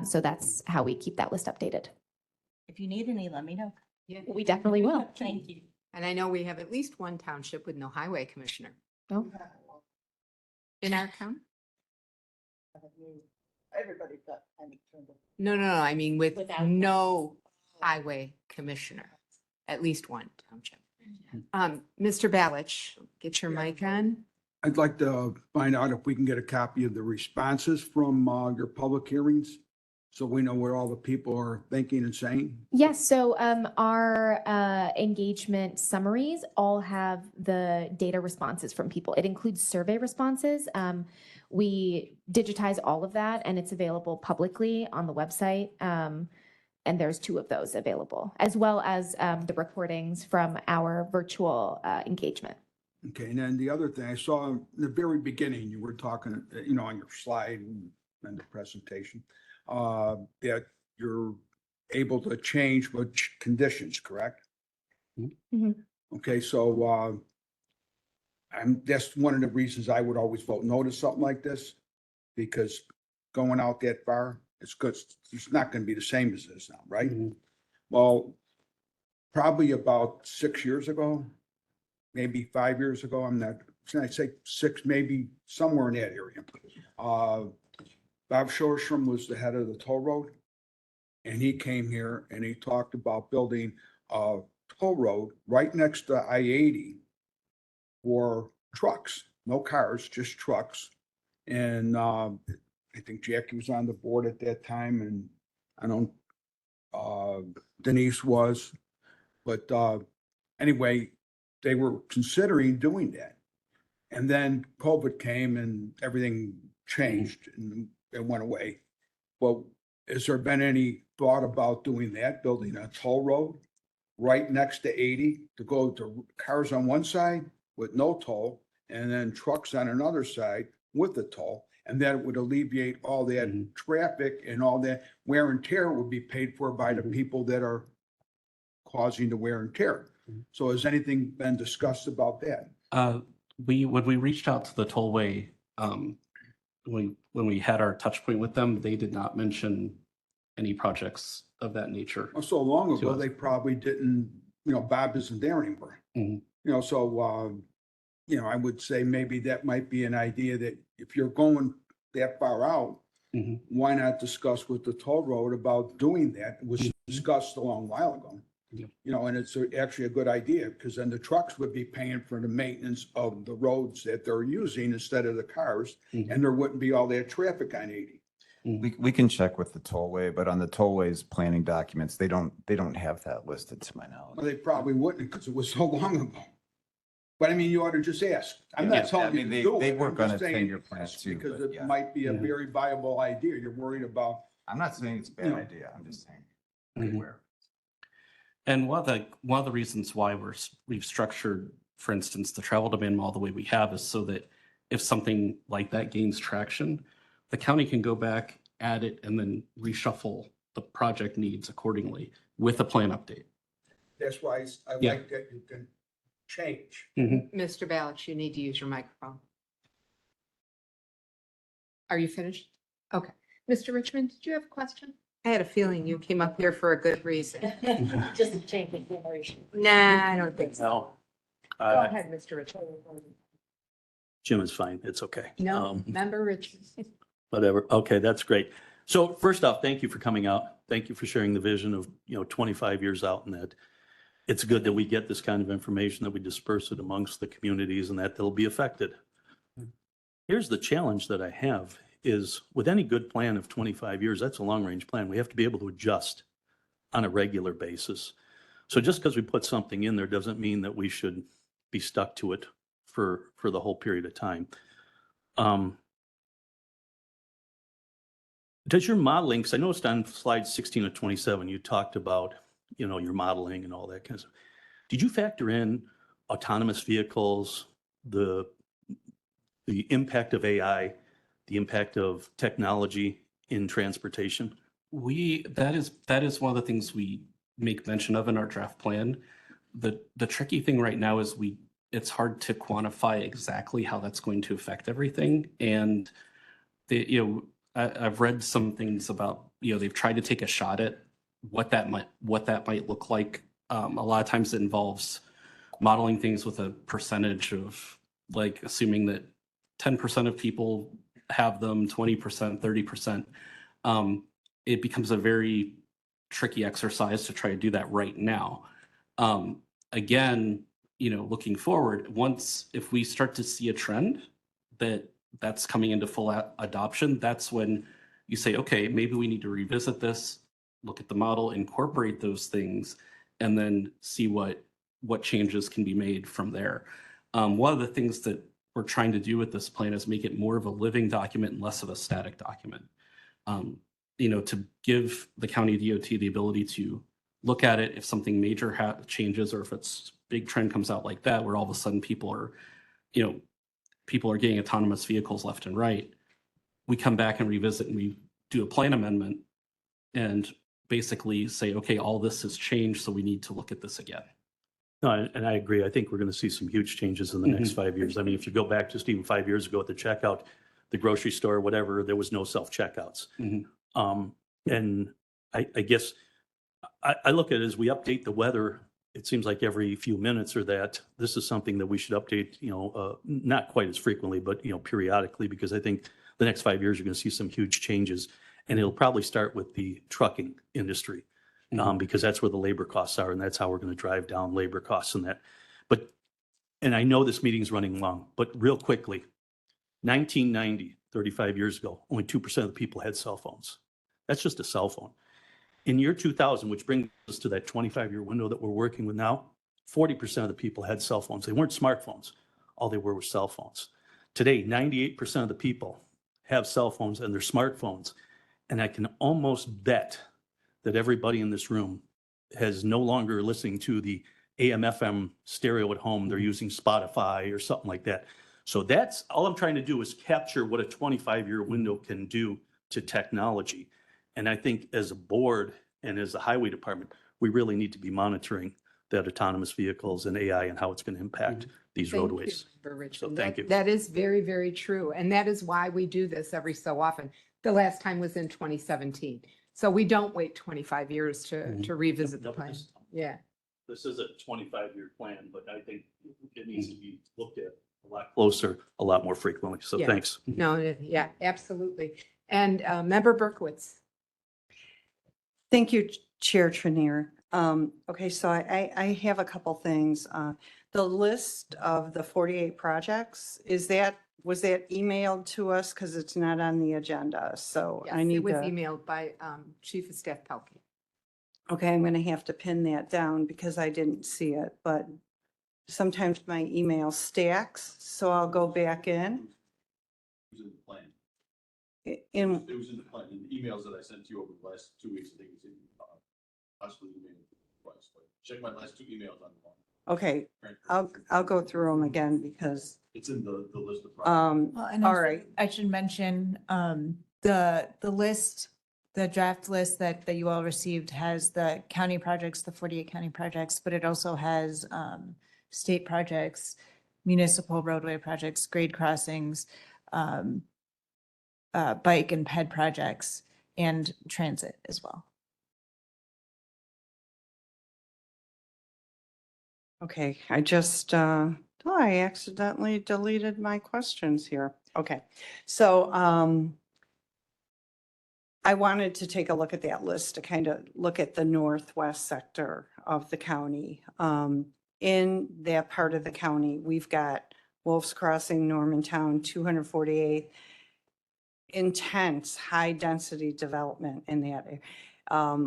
So that's how we keep that list updated. If you need any, let me know. Yeah. We definitely will. Thank you. And I know we have at least one township with no highway commissioner Oh. in our county. Everybody got kind of turned up. No, I mean with Without- no highway commissioner, at least one township. Mr. Balich, get your mic on. I'd like to find out if we can get a copy of the responses from your public hearings, so we know what all the people are thinking and saying. Yes, so our engagement summaries all have the data responses from people. It includes survey responses. We digitize all of that, and it's available publicly on the website. And there's 2 of those available, as well as the recordings from our virtual engagement. Okay, and then the other thing, I saw in the very beginning, you were talking, on your slide and the presentation, that you're able to change which conditions, correct? Mhm. Okay, so that's one of the reasons I would always vote no to something like this, because going out that far, it's good, it's not gonna be the same as this now, right? Well, probably about 6 years ago, maybe 5 years ago, I'd say 6, maybe somewhere in that area. Bob Shorstrom was the head of the toll road. And he came here and he talked about building a toll road right next to I-80 for trucks, no cars, just trucks. And I think Jackie was on the board at that time, and I don't, Denise was. But anyway, they were considering doing that. And then COVID came and everything changed and it went away. Well, has there been any thought about doing that, building a toll road right next to 80 to go to cars on one side with no toll, and then trucks on another side with the toll? And that would alleviate all that traffic, and all that wear and tear would be paid for by the people that are causing the wear and tear. So has anything been discussed about that? When we reached out to the tollway, when we had our touch point with them, they did not mention any projects of that nature. So long To ago, us. they probably didn't, Bob isn't there anymore. Mhm. I would say maybe that might be an idea, that if you're going that far out, Mhm. why not discuss with the toll road about doing that? It was discussed a long while ago. Yeah. And it's actually a good idea, because then the trucks would be paying for the maintenance of the roads that they're using instead of the cars, Mhm. and there wouldn't be all that traffic on 80. We can check with the tollway, but on the tollway's planning documents, they don't have that listed to my knowledge. Well, they probably wouldn't, because it was so long ago. But I mean, you ought to just ask. I'm Yeah, not telling I you mean, to they- do it. they work I'm on just a saying 10-year plan yes, too, because but it yeah. might be a Yeah. very viable idea. You're worried about, I'm not saying it's a bad idea. I'm just saying. be Mhm. aware. And one of the reasons why we've structured, for instance, the travel demand model the way we have is so that if something like that gains traction, the county can go back, add it, and then reshuffle the project needs accordingly with a plan update. That's why I Yeah. like that you can change. Mr. Balich, you need to use your microphone. Are you finished? Okay. Mr. Richmond, did you have a question? I had a feeling you came up here for a good reason. Just change the generation. Nah, I don't think so. No, Go uh, ahead, Mr. Richmond. Jim is fine. It's okay. No, member Richmond. Whatever. Okay, that's great. So first off, thank you for coming out. Thank you for sharing the vision of, 25 years out, and that it's good that we get this kind of information, that we disperse it amongst the communities and that they'll be affected. Here's the challenge that I have is with any good plan of 25 years, that's a long-range plan. We have to be able to adjust on a regular basis. So just because we put something in there doesn't mean that we should be stuck to it for the whole period of time. Does your modeling, because I noticed on slide 16 of 27, you talked about, your modeling and all that kind of stuff. Did you factor in autonomous vehicles, the impact of AI, the impact of technology in transportation? That is one of the things we make mention of in our draft plan. The tricky thing right now is it's hard to quantify exactly how that's going to affect everything. And I've read some things about, they've tried to take a shot at what that might look like. A lot of times it involves modeling things with a percentage of, like, assuming that 10% of people have them, 20%, 30%. It becomes a very tricky exercise to try to do that right now. Again, looking forward, if we start to see a trend that's coming into full adoption, that's when you say, okay, maybe we need to revisit this, look at the model, incorporate those things, and then see what changes can be made from there. One of the things that we're trying to do with this plan is make it more of a living document and less of a static document. To give the county DOT the ability to look at it if something major changes, or if it's big trend comes out like that, where all of a sudden people are getting autonomous vehicles left and right. We come back and revisit, and we do a plan amendment and basically say, okay, all this has changed, so we need to look at this again. No, and I agree. I think we're going to see some huge changes in the next 5 years. I mean, if you go back just even 5 years ago at the checkout, the grocery store, whatever, there was no self-checkouts. And I guess I look at it as we update the weather. It seems like every few minutes or that this is something that we should update, not quite as frequently, but, periodically, because I think the next 5 years, you're going to see some huge changes. And it'll probably start with the trucking industry, because that's where the labor costs are, and that's how we're going to drive down labor costs and that. And I know this meeting's running long, but real quickly, 1990, 35 years ago, only 2% of the people had cell phones. That's just a cell phone. In year 2000, which brings us to that 25-year window that we're working with now, 40% of the people had cell phones. They weren't smartphones. All they were cell phones. Today, 98% of the people have cell phones and they're smartphones. And I can almost bet that everybody in this room has no longer listening to the AM/FM stereo at home. They're using Spotify or something like that. So that's all I'm trying to do, is capture what a 25-year window can do to technology. And I think as a board and as the highway department, we really need to be monitoring that autonomous vehicles and AI and how it's going to impact these Thank you, roadways. Member Richmond. So thank you. That is very, very true. And that is why we do this every so often. The last time was in 2017. So we don't wait 25 years to revisit the Nope, plan. this- Yeah. This is a 25-year plan, but I think it needs to be looked at a lot closer, a lot more frequently. So Yeah. thanks. No, yeah, absolutely. And Member Berkowitz. Thank you, Chair Trenier. Okay, so I have a couple things. The list of the 48 projects, was that emailed to us? Because it's not on the agenda, so Yes, I need it was to. emailed by Chief of Staff Pelkey. Okay, I'm going to have to pin that down because I didn't see it, but sometimes my email stacks, so I'll go back in. It was in the plan. In, It was in the plan, in the emails that I sent to you over the last 2 weeks, I think it was in, possibly email. request. Like, check my last 2 emails on the one. Okay, I'll go through them again because, It's in the list of projects. Well, and all right. I should mention, the list, the draft list that you all received has the county projects, the 48 county projects, but it also has, state projects, municipal roadway projects, grade crossings, bike and ped projects, and transit as well. Okay, I just, I accidentally deleted my questions here. Okay, so, I wanted to take a look at that list to kind of look at the northwest sector of the county. In that part of the county, we've got Wolf's Crossing, Normantown, 248, intense, high-density development in that area. A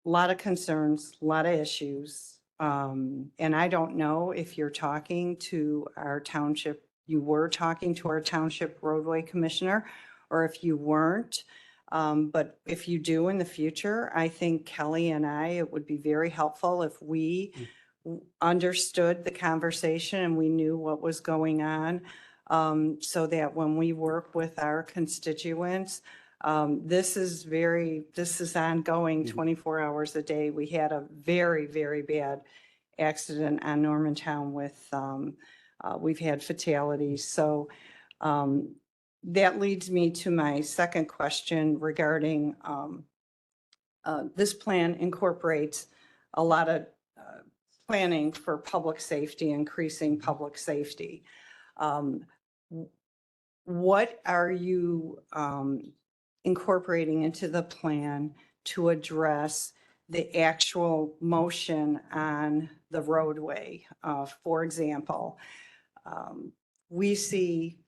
lot of concerns, a lot of issues. And I don't know if you're talking to our township, you were talking to our township roadway commissioner, or if you weren't. But if you do in the future, I think Kelly and I, it would be very helpful if we understood the conversation and we knew what was going on. So that when we work with our constituents, this is ongoing 24 hours a day. We had a very, very bad accident on Normantown with, we've had fatalities. So, that leads me to my second question regarding, this plan incorporates a lot of planning for public safety, increasing public safety. What are you incorporating into the plan to address the actual motion on the roadway? For example, we see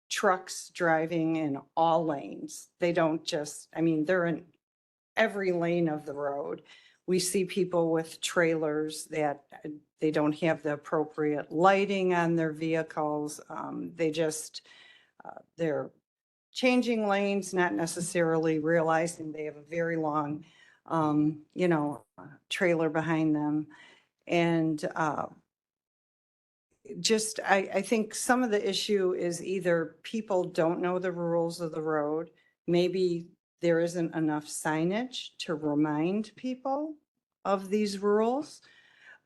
trucks driving in all lanes. They don't just, I mean, they're in every lane of the road. We see people with trailers that they don't have the appropriate lighting on their vehicles. They just, they're changing lanes, not necessarily realizing they have a very long, trailer behind them. And just, I think some of the issue is either people don't know the rules of the road. Maybe there isn't enough signage to remind people of these rules.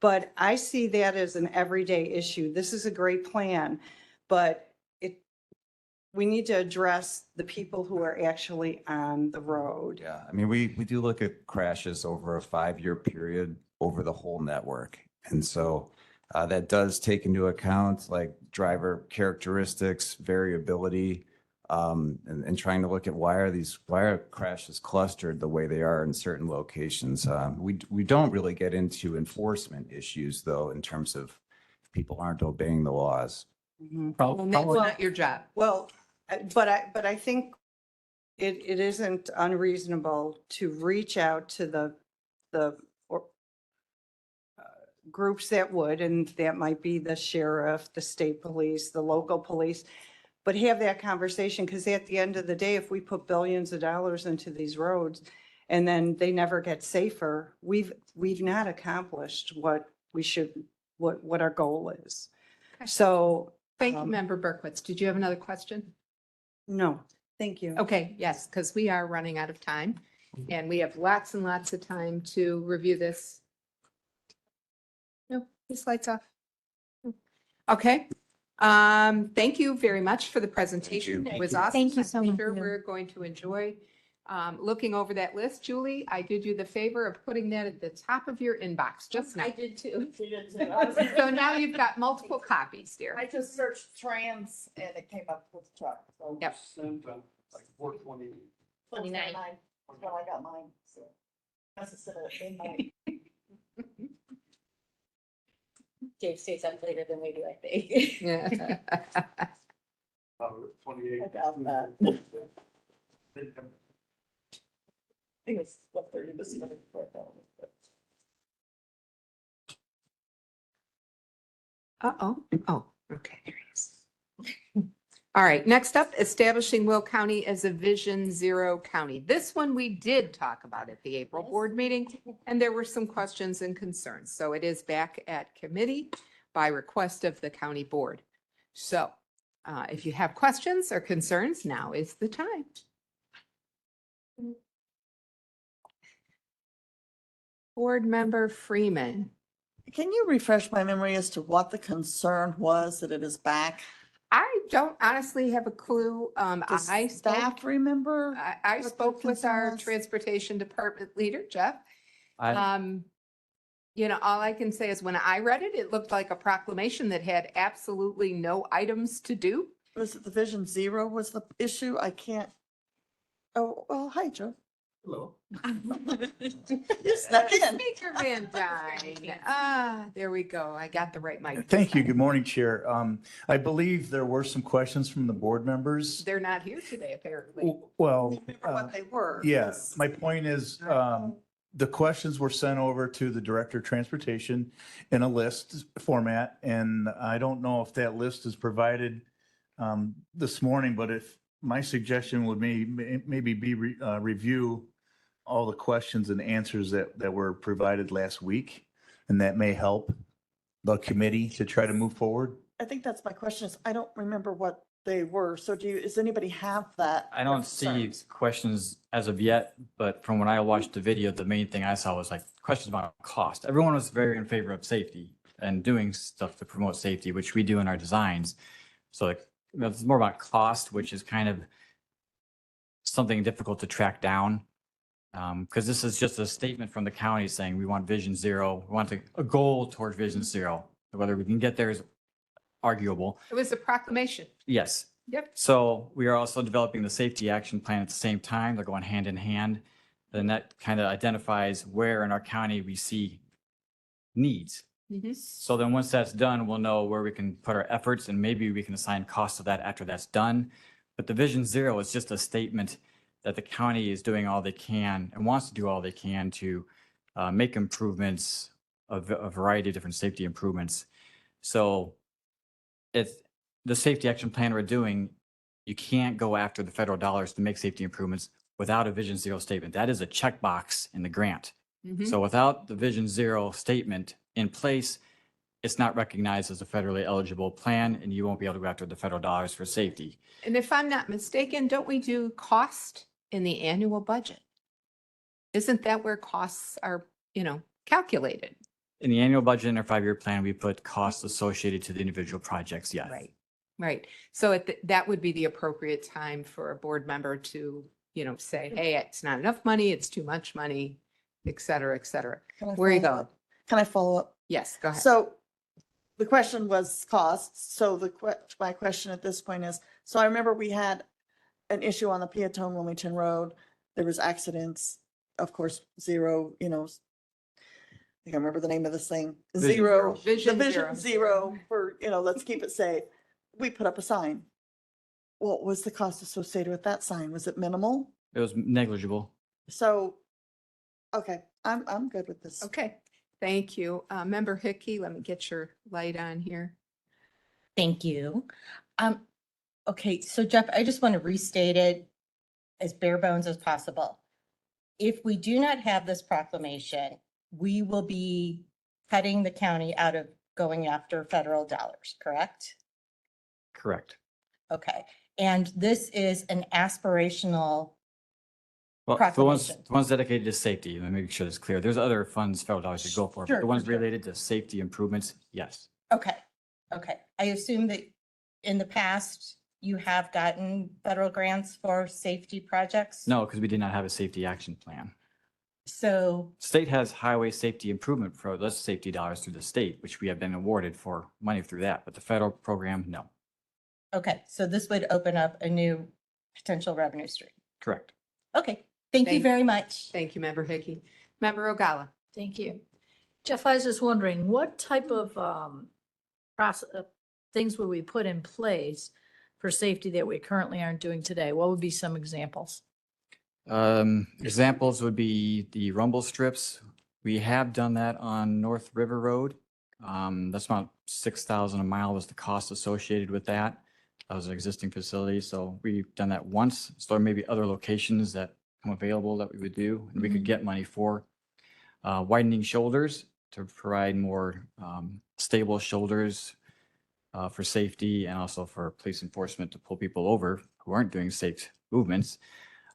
But I see that as an everyday issue. This is a great plan, but we need to address the people who are actually on the road. Yeah, I mean, we do look at crashes over a 5-year period over the whole network. And so that does take into account like driver characteristics, variability, and trying to look at why are crashes clustered the way they are in certain locations. We don't really get into enforcement issues though, in terms of if people aren't obeying the laws. Mhm. And that's not your job. Well, but I think it isn't unreasonable to reach out to the groups that would, and that might be the sheriff, the state police, the local police, but have that conversation, because at the end of the day, if we put billions of dollars into these roads and then they never get safer, we've not accomplished what we should, what our goal is. Okay. So. Thank you, Member Berkowitz. Did you have another question? No, thank you. Okay, yes, because we are running out of time and we have lots and lots of time to review this. No, this light's off. Okay. Thank you very much for the presentation. It was awesome. Thank you so I'm much. sure we're going to enjoy looking over that list. Julie, I did you the favor of putting that at the top of your inbox just now. I did too. So now you've got multiple copies, dear. I just searched trans and it came up with truck. So Yep. Like 420. 29. That's when I got mine. So that's instead of in my. Dave stays up later than we do, I think. Yeah. 28. About that. I think it's what 30 this year. Uh-oh. Oh, okay. There he is. All right, next up, establishing Will County as a Vision Zero county. This one we did talk about at the April board meeting, and there were some questions and concerns. So it is back at committee by request of the county board. So if you have questions or concerns, now is the time. Board Member Freeman. Can you refresh my memory as to what the concern was that it is back? I don't honestly have a clue. Does I spoke, staff remember? I what the spoke with concern our was? transportation department leader, Jeff. I, You know, all I can say is when I read it, it looked like a proclamation that had absolutely no items to do. Was it the Vision Zero was the issue? I can't. Oh, well, hi, Joe. Hello. You snuck in. Speaker Van Dyne. There we go. I got the right mic. this Thank you. time. Good morning, Chair. I believe there were some questions from the board members. They're not here today, apparently. Well, Remember what they were. yes, my point is, the questions were sent over to the Director of Transportation in a list format, and I don't know if that list is provided this morning, but if my suggestion would maybe be review all the questions and answers that were provided last week, and that may help the committee to try to move forward. I think that's my question is, I don't remember what they were. So does anybody have that? I don't see concerns? questions as of yet, but from when I watched the video, the main thing I saw was like questions about cost. Everyone was very in favor of safety and doing stuff to promote safety, which we do in our designs. So like, it's more about cost, which is kind of something difficult to track down. Because this is just a statement from the county saying we want Vision Zero, we want a goal toward Vision Zero. Whether we can get there is arguable. It was a proclamation. Yes. Yep. So we are also developing the safety action plan at the same time. They're going hand in hand. Then that kind of identifies where in our county we see needs. Mhm. So then once that's done, we'll know where we can put our efforts and maybe we can assign costs to that after that's done. But the Vision Zero is just a statement that the county is doing all they can and wants to do all they can to make improvements, a variety of different safety improvements. So if the safety action plan we're doing, you can't go after the federal dollars to make safety improvements without a Vision Zero statement. That is a checkbox in the grant. Mhm. So without the Vision Zero statement in place, it's not recognized as a federally eligible plan and you won't be able to go after the federal dollars for safety. And if I'm not mistaken, don't we do cost in the annual budget? Isn't that where costs are, calculated? In the annual budget in our 5-year plan, we put costs associated to the individual projects, yes. Right. So that would be the appropriate time for a board member to, say, hey, it's not enough money, it's too much money, et cetera, et cetera. Can I Where are you follow going? up? Can I follow up? Yes, go ahead. So the question was costs. So my question at this point is, so I remember we had an issue on the Peatone Wilmington Road. There was accidents, of course, zero, I think I remember the name of this thing, Vision zero, Vision the Zero. Vision Zero for, let's keep it safe. We put up a sign. What was the cost associated with that sign? Was it minimal? It was negligible. So, okay, I'm good with this. Okay, thank you. Member Hickey, let me get your light on here. Thank you. Okay, so Jeff, I just want to restate it as bare bones as possible. If we do not have this proclamation, we will be cutting the county out of going after federal dollars, correct? Correct. Okay, and this is an aspirational, Well, Proclamation. the ones dedicated to safety, let me make sure that's clear. There's other funds federal dollars to go for, but Sure, the ones sure. related to safety improvements, yes. okay. I assume that in the past, you have gotten federal grants for safety projects? No, because we did not have a safety action plan. So, State has highway safety improvement for those safety dollars through the state, which we have been awarded for money through that, but the federal program, no. okay, so this would open up a new potential revenue stream. Correct. Okay, thank you Thank- very much. Thank you, Member Hickey. Member Ogala. Thank you. Jeff, I was just wondering, what type of things would we put in place for safety that we currently aren't doing today? What would be some examples? Examples would be the rumble strips. We have done that on North River Road. That's about 6,000 a mile was the cost associated with that. That was an existing facility, so we've done that once. So there may be other locations that come available that we would do and we could get money for. Widening shoulders to provide more stable shoulders for safety and also for police enforcement to pull people over who aren't doing safe movements.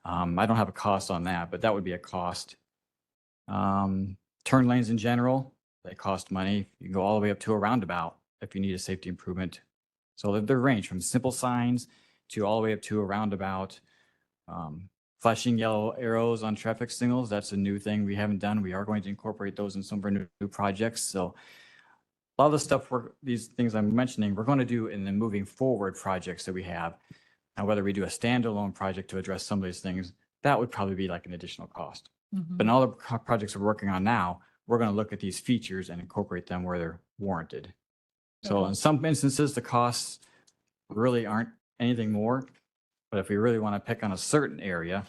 I don't have a cost on that, but that would be a cost. Turn lanes in general, they cost money. You can go all the way up to a roundabout if you need a safety improvement. So they range from simple signs to all the way up to a roundabout. Flashing yellow arrows on traffic signals, that's a new thing we haven't done. We are going to incorporate those in some of our new projects. So a lot of the stuff, these things I'm mentioning, we're going to do in the moving forward projects that we have. Now, whether we do a standalone project to address some of these things, that would probably be like an additional cost. But in all the projects we're working on now, we're going to look at these features and incorporate them where they're warranted. So in some instances, the costs really aren't anything more. But if we really want to pick on a certain area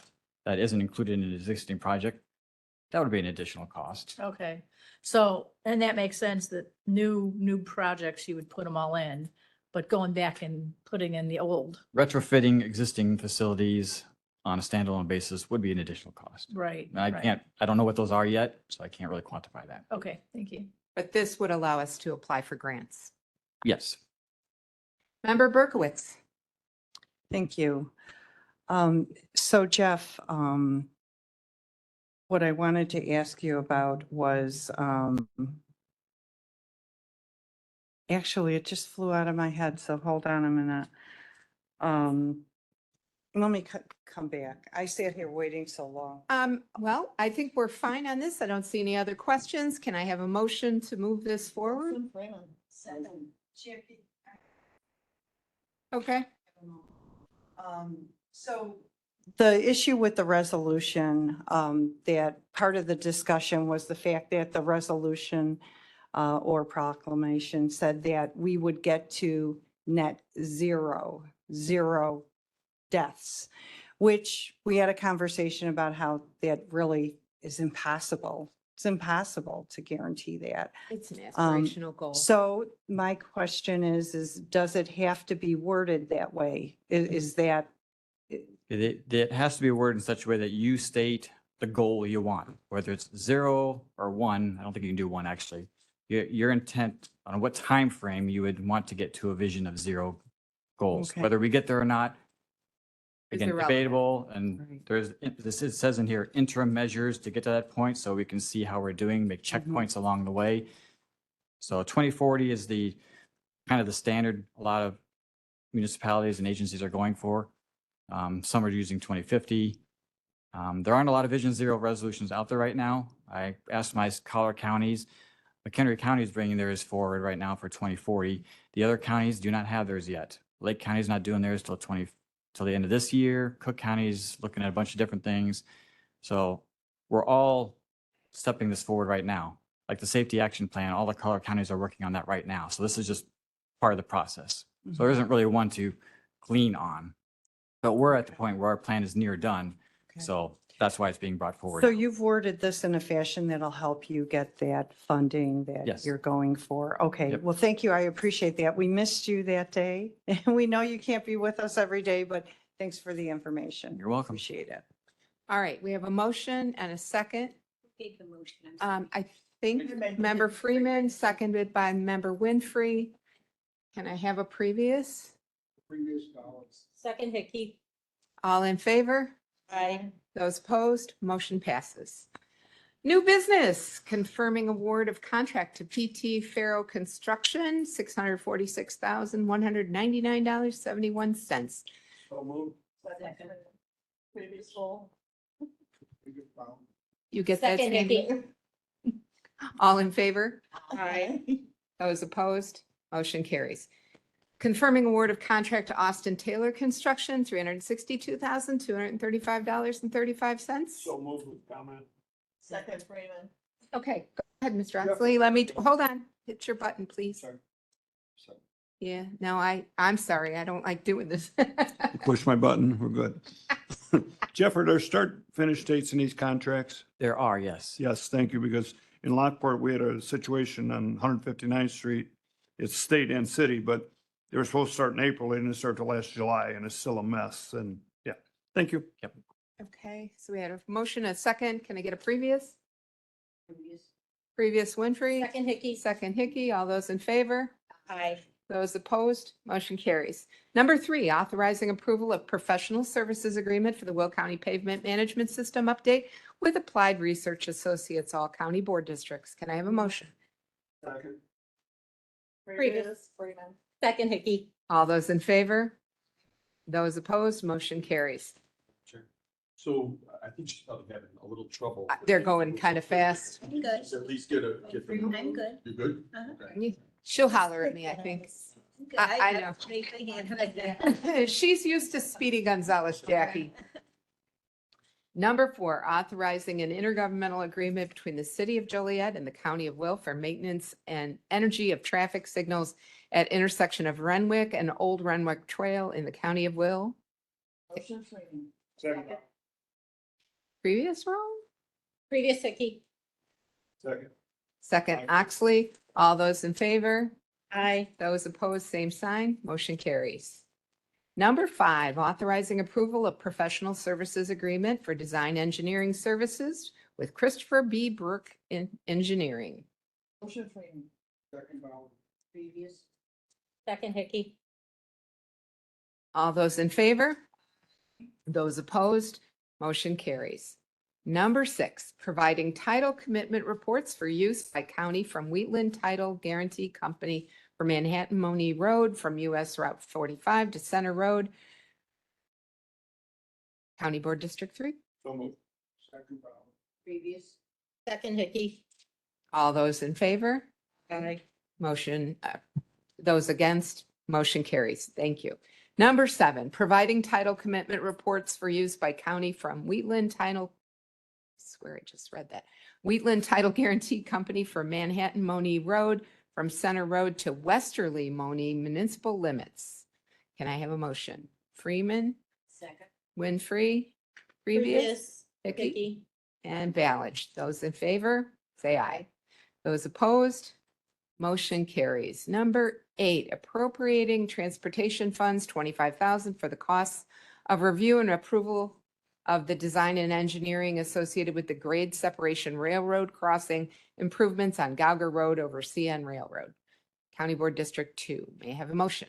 that isn't included in an existing project, that would be an additional cost. Okay, so, and that makes sense that new projects, you would put them all in, but going back and putting in the old. Retrofitting existing facilities on a standalone basis would be an additional cost. Right. And I don't know what those are yet, so I can't really quantify that. Okay, thank you. But this would allow us to apply for grants. Yes. Member Berkowitz. Thank you. So Jeff, what I wanted to ask you about was, actually, it just flew out of my head, so hold on a minute. Let me come back. I sat here waiting so long. Well, I think we're fine on this. I don't see any other questions. Can I have a motion to move this forward? Okay. So the issue with the resolution, that part of the discussion was the fact that the resolution or proclamation said that we would get to net zero deaths, which we had a conversation about how that really is impossible. It's impossible to guarantee that. It's an aspirational goal. So my question is does it have to be worded that way? Is that? It has to be worded in such a way that you state the goal you want, whether it's 0 or 1. I don't think you can do 1 actually. Your intent on what time frame you would want to get to a vision of 0 goals. Okay. Whether we get there or not, Is again, irrelevant. debatable. And Right. it says in here interim measures to get to that point, so we can see how we're doing, make checkpoints along the way. So 2040 is the kind of the standard a lot of municipalities and agencies are going for. Some are using 2050. There aren't a lot of Vision Zero resolutions out there right now. I asked my collar counties. McHenry County is bringing theirs forward right now for 2040. The other counties do not have theirs yet. Lake County is not doing theirs till the end of this year. Cook County is looking at a bunch of different things. So we're all stepping this forward right now. Like the safety action plan, all the collar counties are working on that right now. So this is just part of the process. So there isn't really one to glean on. But we're at the point where our plan is near done. Okay. So that's why it's being brought forward. So you've worded this in a fashion that'll help you get that funding that Yes. you're going for. Okay, Yep. well, thank you. I appreciate that. We missed you that day. And we know you can't be with us every day, but thanks for the information. You're welcome. Appreciate it. All right, we have a motion and a second. Gave the motion. I'm I think Member Freeman, seconded by Member Winfrey. Can I have a previous? Previous dollars. Second Hickey. All in favor? Aye. Those opposed? Motion passes. New business, confirming award of contract to PT Farrow Construction, $646,199.71. So moved. Previous full. You get that, Second Sandy? Hickey. All in favor? Aye. Those opposed? Motion carries. Confirming award of contract to Austin Taylor Construction, $362,235.35. So moved with comment. Second Freeman. Okay, go ahead, Mr. Oxley. Let me, hold on. Hit your button, please. Sorry. Yeah, no, I'm sorry. I don't like doing this. Push my button, we're good. Jeff, are there start finish dates in these contracts? There are, yes. Yes, thank you, because in Lockport, we had a situation on 159th Street. It's state and city, but They were supposed to start in April, they didn't start till last July, and it's still a mess, and yeah, thank you. Yep. Okay, so we had a motion, a second. Can I get a previous? Previous Winfrey. Second Hickey. Second Hickey. All those in favor? Aye. Those opposed? Motion carries. Number 3, authorizing approval of professional services agreement for the Will County Pavement Management System update with Applied Research Associates, all county board districts. Can I have a motion? Previous Freeman. Second Hickey. All those in favor? Those opposed? Motion carries. So I think she's probably having a little trouble. They're going kind of fast. I'm good. At least get them. I'm good. You good? Uh-huh. She'll holler at me, I think. I know. She's used to Speedy Gonzalez, Jackie. Number 4, authorizing an intergovernmental agreement between the city of Joliet and the county of Will for maintenance and energy of traffic signals at intersection of Renwick and Old Renwick Trail in the county of Will. Motion Freeman. Second. Previous row? Previous Hickey. Second. Second Oxley. All those in favor? Aye. Those opposed, same sign. Motion carries. Number 5, authorizing approval of professional services agreement for design engineering services with Christopher B. Brook in Engineering. Motion Freeman. Second Bauer. Previous. Second Hickey. All those in favor? Those opposed? Motion carries. Number 6, providing title commitment reports for use by county from Wheatland Title Guarantee Company for Manhattan Moni Road from US Route 45 to Center Road. County Board District 3. So moved. Second Bauer. Previous. Second Hickey. All those in favor? Aye. Motion, those against, motion carries. Thank you. Number 7, providing title commitment reports for use by county from Wheatland Title, I swear I just read that, Wheatland Title Guarantee Company for Manhattan Moni Road from Center Road to Westerly Moni Municipal Limits. Can I have a motion? Freeman, Second. Winfrey, previous, Hickey, Hickey. and Ballage. Those in favor, say aye. Those opposed, motion carries. Number 8, appropriating transportation funds, $25,000 for the costs of review and approval of the design and engineering associated with the grade separation railroad crossing improvements on Gauger Road over CN Railroad. County Board District 2. May I have a motion?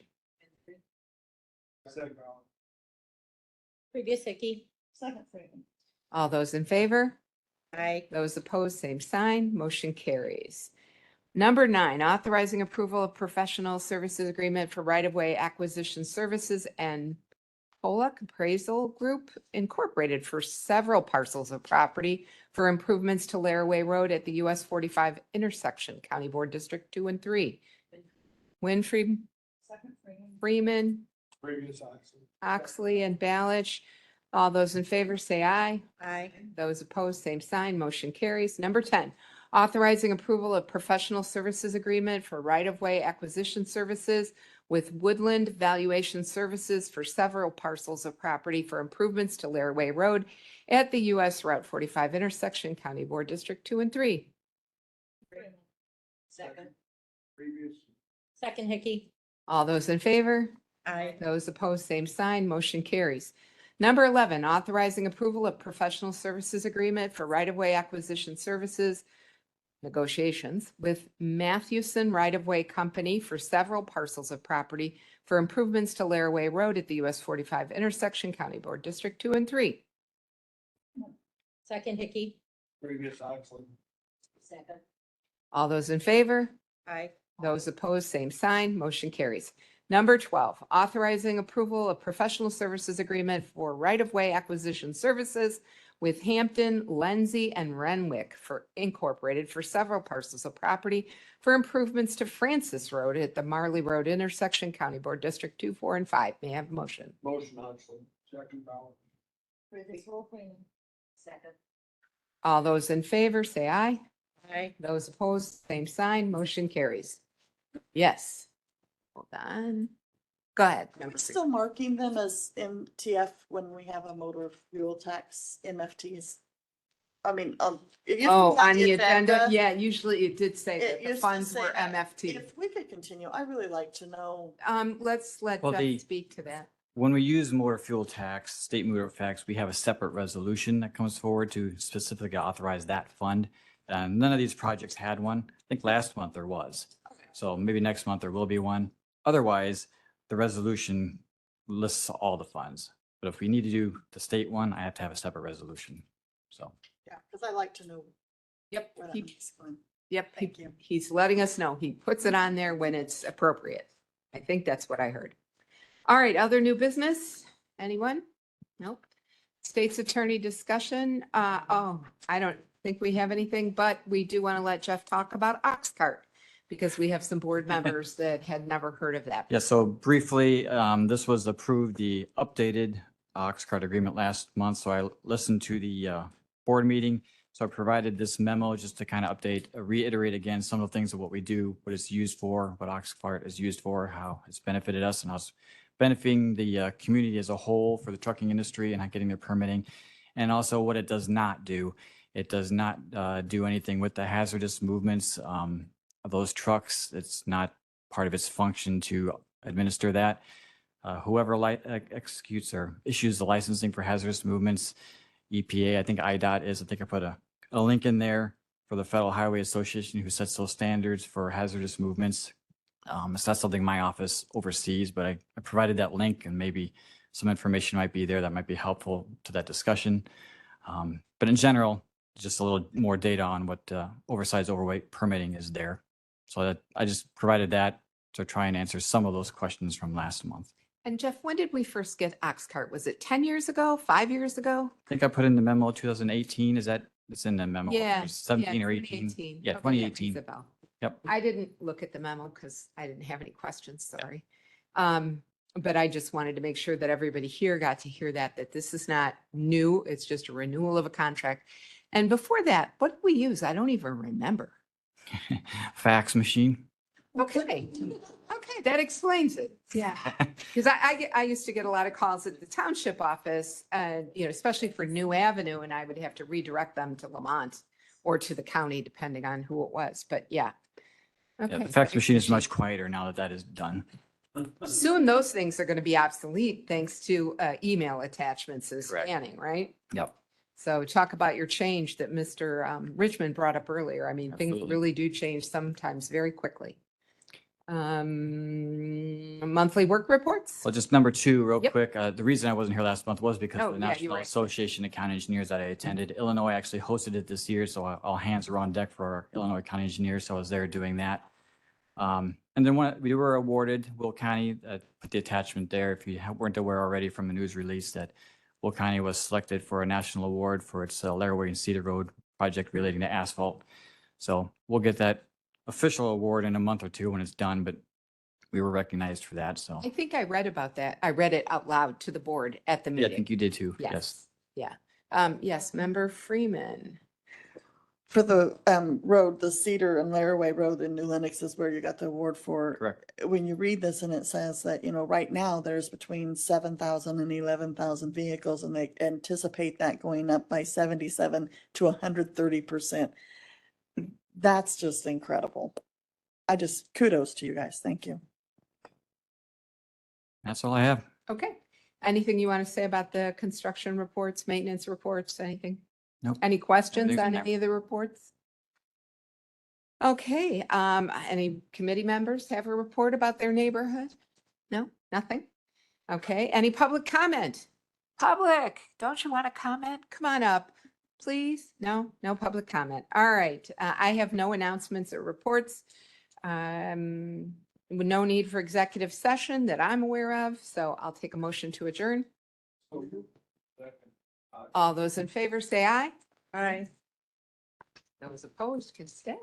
Second Bauer. Previous Hickey. Second Freeman. All those in favor? Aye. Those opposed, same sign. Motion carries. Number 9, authorizing approval of professional services agreement for right-of-way acquisition services and Pollock Appraisal Group Incorporated for several parcels of property for improvements to Laraway Road at the US 45 intersection, County Board District 2 and 3. Winfrey, Second Freeman. Freeman, Previous Oxley. Oxley, and Ballage. All those in favor say aye. Aye. Those opposed, same sign. Motion carries. Number 10, authorizing approval of professional services agreement for right-of-way acquisition services with Woodland Valuation Services for several parcels of property for improvements to Laraway Road at the US Route 45 intersection, County Board District 2 and 3. Freeman. Second. Previous. Second Hickey. All those in favor? Aye. Those opposed, same sign. Motion carries. Number 11, authorizing approval of professional services agreement for right-of-way acquisition services negotiations with Mathewson Right-of-Way Company for several parcels of property for improvements to Laraway Road at the US 45 intersection, County Board District 2 and 3. Second Hickey. Previous Oxley. Second. All those in favor? Aye. Those opposed, same sign. Motion carries. Number 12, authorizing approval of professional services agreement for right-of-way acquisition services with Hampton, Lenzie, and Renwick for Incorporated for several parcels of property for improvements to Francis Road at the Marley Road intersection, County Board District 2, 4, and 5. May I have a motion? Motion Oxley. Second Bauer. Previous Freeman. Second. All those in favor, say aye. Aye. Those opposed, same sign. Motion carries. Yes. Hold on. Go ahead. Are we Member Freeman. still marking them as MTF when we have a motor fuel tax MFTs? I mean, it used to be Oh, on the agenda? Yeah, usually it did say It that the used to funds say were that. MFT. If we could continue, I really like to know. Let's let Well, Jeff speak to that. When we use motor fuel tax, state motor tax, we have a separate resolution that comes forward to specifically authorize that fund. And none of these projects had one. I think last month there was. So maybe next month there will be one. Otherwise, the resolution lists all the funds. But if we need to do the state one, I have to have a separate resolution. So. Yeah, because I like to know. Yep. where that he- money's going. Yep, Thank you. he's letting us know. He puts it on there when it's appropriate. I think that's what I heard. All right, other new business? Anyone? Nope. State's attorney discussion. I don't think we have anything, but we do want to let Jeff talk about Oxcart because we have some board members that had never heard of that. Yeah, so briefly, this was approved, the updated Oxcart agreement last month. So I listened to the board meeting. So I provided this memo just to kind of update, reiterate again, some of the things of what we do, what it's used for, what Oxcart is used for, how it's benefited us and us benefiting the community as a whole for the trucking industry and not getting their permitting. And also what it does not do. It does not do anything with the hazardous movements of those trucks. It's not part of its function to administer that. Whoever executes or issues the licensing for hazardous movements, EPA, I think IDOT is, I think I put a link in there for the Federal Highway Association who sets those standards for hazardous movements. It's not something my office oversees, but I provided that link and maybe some information might be there that might be helpful to that discussion. But in general, just a little more data on what oversized overweight permitting is there. So that I just provided that to try and answer some of those questions from last month. And Jeff, when did we first get Oxcart? Was it 10 years ago, 5 years ago? I think I put in the memo 2018. Is that, it's in the memo? Yeah. 17 or 18? 2018. Yeah, Okay, that 2018. rings a bell. Yep. I didn't look at the memo because I didn't have any questions, sorry. But I just wanted to make sure that everybody here got to hear that this is not new. It's just a renewal of a contract. And before that, what did we use? I don't even remember. Fax machine. Okay, okay, that explains it. Yeah. Because I used to get a lot of calls at the township office, especially for New Avenue, and I would have to redirect them to Lamont or to the county, depending on who it was. But yeah. Yeah, Okay. the fax machine is much quieter now that that is done. Soon those things are going to be obsolete thanks to email attachments and Correct. scanning, right? Yep. So talk about your change that Mr. Richmond brought up earlier. I mean, things Absolutely. really do change sometimes very quickly. Monthly work reports? Well, just number two, real Yep. quick. The reason I wasn't here last month was because Oh, of the yeah, you National were. Association of County Engineers that I attended. Illinois actually hosted it this year, so all hands were on deck for our Illinois County Engineers, so I was there doing that. And then we were awarded, Will County, put the attachment there, if you weren't aware already from the news release, that Will County was selected for a national award for its Laraway and Cedar Road project relating to asphalt. So we'll get that official award in a month or two when it's done, but we were recognized for that, so. I think I read about that. I read it out loud to the board at the Yeah, meeting. I think you did too, yes. Yes, yeah. Yes, Member Freeman. For the road, the Cedar and Laraway Road in New Lenox is where you got the award for. Correct. When you read this and it says that, right now there's between 7,000 and 11,000 vehicles and they anticipate that going up by 77 to 130%. That's just incredible. Kudos to you guys. Thank you. That's all I have. Okay. Anything you want to say about the construction reports, maintenance reports, anything? Nope. Any questions Everything's in on there. any of the reports? Okay, any committee members have a report about their neighborhood? No, nothing? Okay, any public comment? Public, don't you want to comment? Come on up, please. No public comment. All right, I have no announcements or reports. With no need for executive session that I'm aware of, so I'll take a motion to adjourn. All those in favor say aye. Aye. Those opposed can stay.